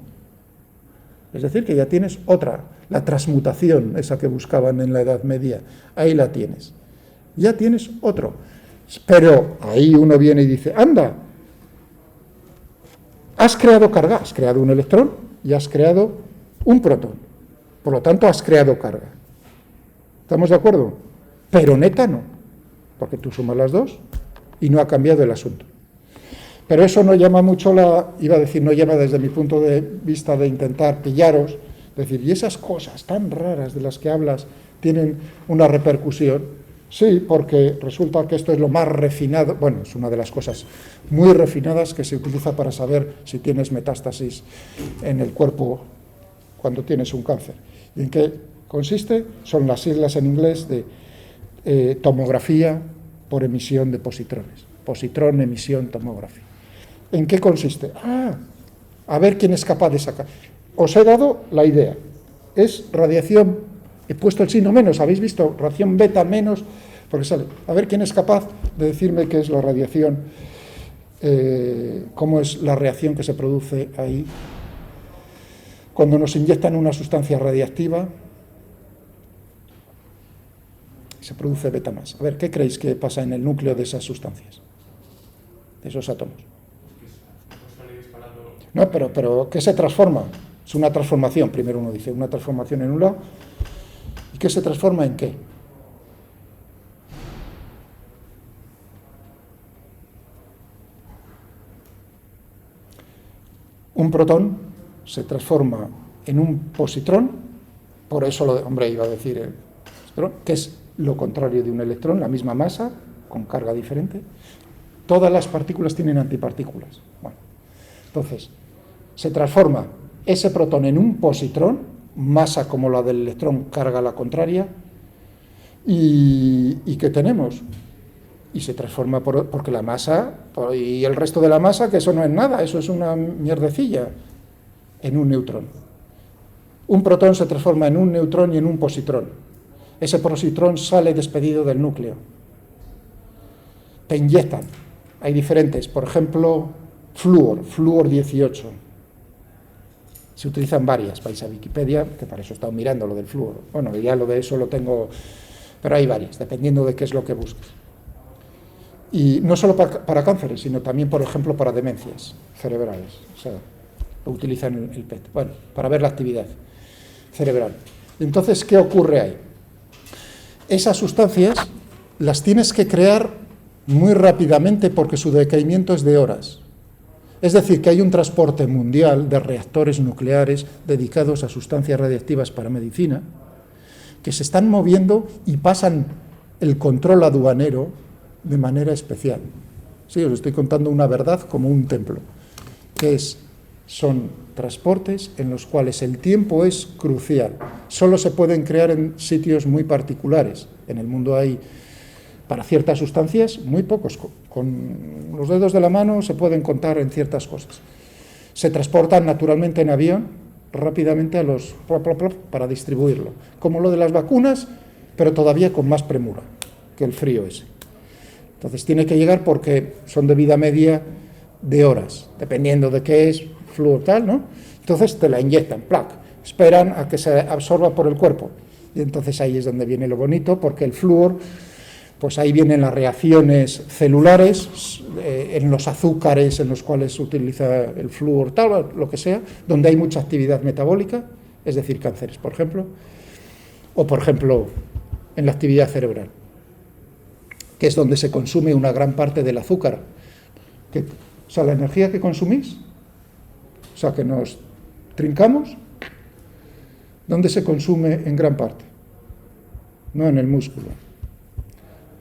Es decir, que ya tienes otra, la transmutación, esa que buscaban en la Edad Media, ahí la tienes. Ya tienes otro. Pero ahí uno viene y dice, anda, has creado carga, has creado un electrón y has creado un protón. Por lo tanto, has creado carga. ¿Estamos de acuerdo? Pero neta no, porque tú sumas las dos y no ha cambiado el asunto. Pero eso no llama mucho no llama desde mi punto de vista de intentar pillaros, es decir, y esas cosas tan raras de las que hablas tienen una repercusión. Sí, porque resulta que esto es lo más refinado, bueno, es una de las cosas muy refinadas que se utiliza para saber si tienes metástasis en el cuerpo cuando tienes un cáncer. ¿Y en qué consiste? Son las siglas en inglés de tomografía por emisión de positrones. Positrón, emisión, tomografía. ¿En qué consiste? A ver quién es capaz de sacar. Os he dado la idea. Es radiación, he puesto el signo menos, ¿habéis visto? Radiación beta menos, porque sale. A ver quién es capaz de decirme qué es la radiación, cómo es la reacción que se produce ahí cuando nos inyectan una sustancia radiactiva. Se produce beta más. A ver, ¿qué creéis que pasa en el núcleo de esas sustancias? De esos átomos. No, pero ¿qué se transforma? Es una transformación, primero uno dice, una transformación en un lado. ¿Y qué se transforma en qué? Un protón se transforma en un positrón, por eso, iba a decir, que es lo contrario de un electrón, la misma masa, con carga diferente. Todas las partículas tienen antipartículas. Bueno, entonces, se transforma ese protón en un positrón, masa como la del electrón, carga la contraria, y ¿qué tenemos? Y se transforma porque la masa, y el resto de la masa, que eso no es nada, eso es una mierdecilla, en un neutrón. Un protón se transforma en un neutrón y en un positrón. Ese positrón sale despedido del núcleo. Te inyectan. Hay diferentes, por ejemplo, flúor 18. Se utilizan varias, vais a Wikipedia, que para eso he estado mirando lo del flúor. Bueno, ya lo de eso lo tengo, pero hay varias, dependiendo de qué es lo que busques. Y no solo para cánceres, sino también, por ejemplo, para demencias cerebrales. O sea, lo utilizan el PET, bueno, para ver la actividad cerebral. Entonces, ¿qué ocurre ahí? Esas sustancias las tienes que crear muy rápidamente porque su decaimiento es de horas. Es decir, que hay un transporte mundial de reactores nucleares dedicados a sustancias radiactivas para medicina que se están moviendo y pasan el control aduanero de manera especial. Sí, os estoy contando una verdad como un templo, que son transportes en los cuales el tiempo es crucial. Solo se pueden crear en sitios muy particulares. En el mundo hay, para ciertas sustancias, muy pocos. Con los dedos de la mano se pueden contar en ciertas cosas. Se transportan naturalmente en avión, rápidamente para distribuirlo. Como lo de las vacunas, pero todavía con más premura que el frío ese. Entonces tiene que llegar porque son de vida media de horas, dependiendo de qué es, flúor tal, ¿no? Entonces te la inyectan, ¡plac! Esperan a que se absorba por el cuerpo. Y entonces ahí es donde viene lo bonito, porque el flúor, pues ahí vienen las reacciones celulares, en los azúcares en los cuales se utiliza el flúor tal, lo que sea, donde hay mucha actividad metabólica, es decir, cánceres, por ejemplo, o por ejemplo, en la actividad cerebral, que es donde se consume una gran parte del azúcar. O sea, la energía que consumís, o sea, que nos trincamos, ¿dónde se consume en gran parte? No en el músculo.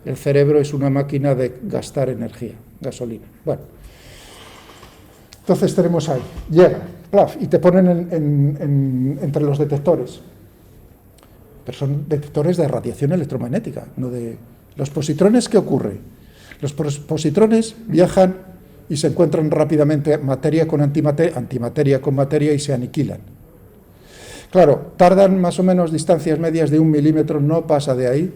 El cerebro es una máquina de gastar energía, gasolina. Bueno, entonces tenemos ahí, llega, plaf, y te ponen entre los detectores. Pero son detectores de radiación electromagnética, no de... ¿Los positrones qué ocurre? Los positrones viajan y se encuentran rápidamente materia con antimateria, antimateria con materia y se aniquilan. Claro, tardan más o menos distancias medias de 1 milímetro, no pasa de ahí,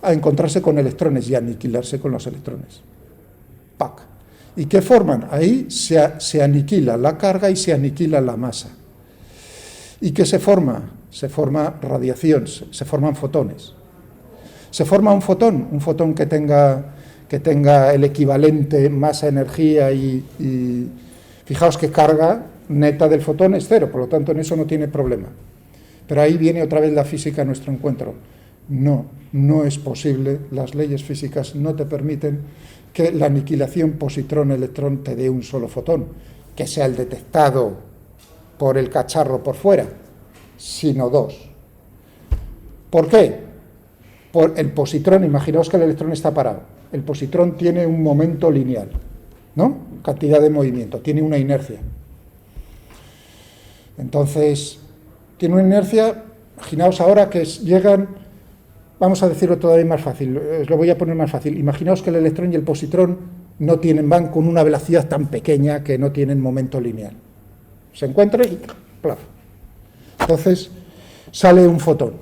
a encontrarse con electrones y aniquilarse con los electrones. ¡Pac! ¿Y qué forman? Ahí se aniquila la carga y se aniquila la masa. ¿Y qué se forma? Se forma radiación, se forman fotones. Se forma un fotón que tenga el equivalente masa-energía y fijaos que carga neta del fotón es 0, por lo tanto en eso no tiene problema. Pero ahí viene otra vez la física a nuestro encuentro. No es posible, las leyes físicas no te permiten que la aniquilación positrón-electrón te dé un solo fotón, que sea el detectado por el cacharro por fuera, sino 2. ¿Por qué? Por el positrón, imaginaos que el electrón está parado. El positrón tiene un momento lineal, ¿no? Cantidad de movimiento, tiene una inercia. Entonces, tiene una inercia, imaginaos ahora que llegan, vamos a decirlo todavía más fácil, os lo voy a poner más fácil. Imaginaos que el electrón y el positrón van con una velocidad tan pequeña que no tienen momento lineal. Se encuentran y ¡plaf! Entonces, sale un fotón.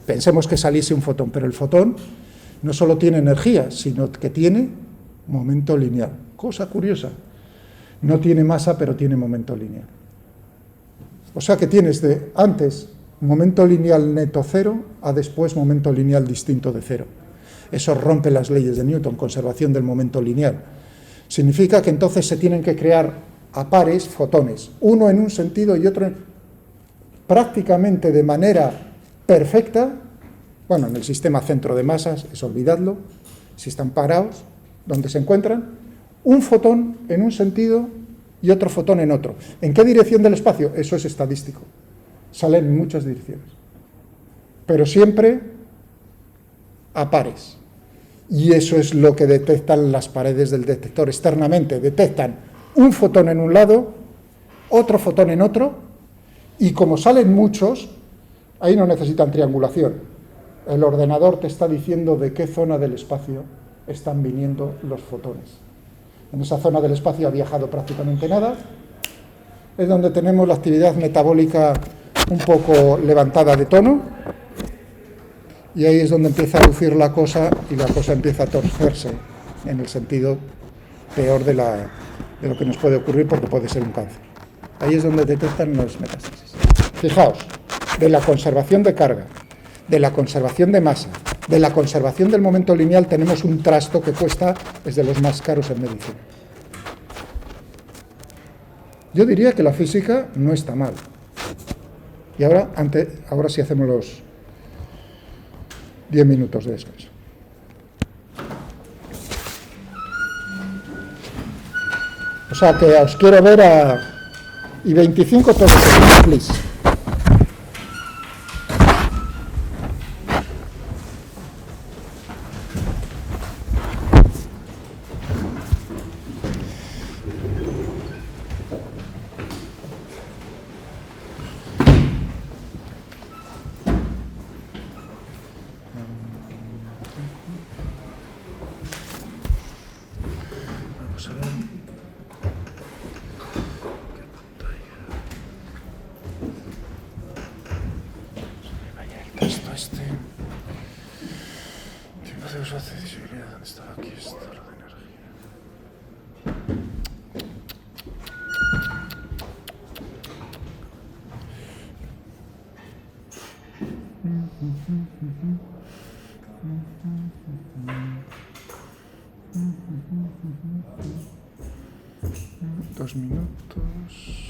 Pensemos que saliese un fotón, pero el fotón no solo tiene energía, sino que tiene momento lineal. Cosa curiosa. No tiene masa, pero tiene momento lineal. O sea que tienes de antes momento lineal neto 0 a después momento lineal distinto de 0. Eso rompe las leyes de Newton, conservación del momento lineal. Significa que entonces se tienen que crear a pares fotones, uno en un sentido y otro prácticamente de manera perfecta. Bueno, en el sistema centro de masas, es olvidadlo, si están parados, donde se encuentran, un fotón en un sentido y otro fotón en otro. ¿En qué dirección del espacio? Eso es estadístico. Salen en muchas direcciones. Pero siempre a pares. Y eso es lo que detectan las paredes del detector externamente. Detectan un fotón en un lado, otro fotón en otro, y como salen muchos, ahí no necesitan triangulación. El ordenador te está diciendo de qué zona del espacio están viniendo los fotones. En esa zona del espacio ha viajado prácticamente nada. Es donde tenemos la actividad metabólica un poco levantada de tono. Y ahí es donde empieza a lucir la cosa y la cosa empieza a torcerse en el sentido peor de lo que nos puede ocurrir, porque puede ser un cáncer. Ahí es donde detectan las metástasis. Fijaos, de la conservación de carga, de la conservación de masa, de la conservación del momento lineal, tenemos un trasto que es de los más caros en medicina. Yo diría que la física no está mal. Y ahora sí hacemos los 10 minutos de descanso. O sea que os quiero ver y 25 todos, please. Vamos a ver. Texto este. Tiempo de uso, accesibilidad. ¿Dónde estaba? Aquí está lo de energía. Dos minutos.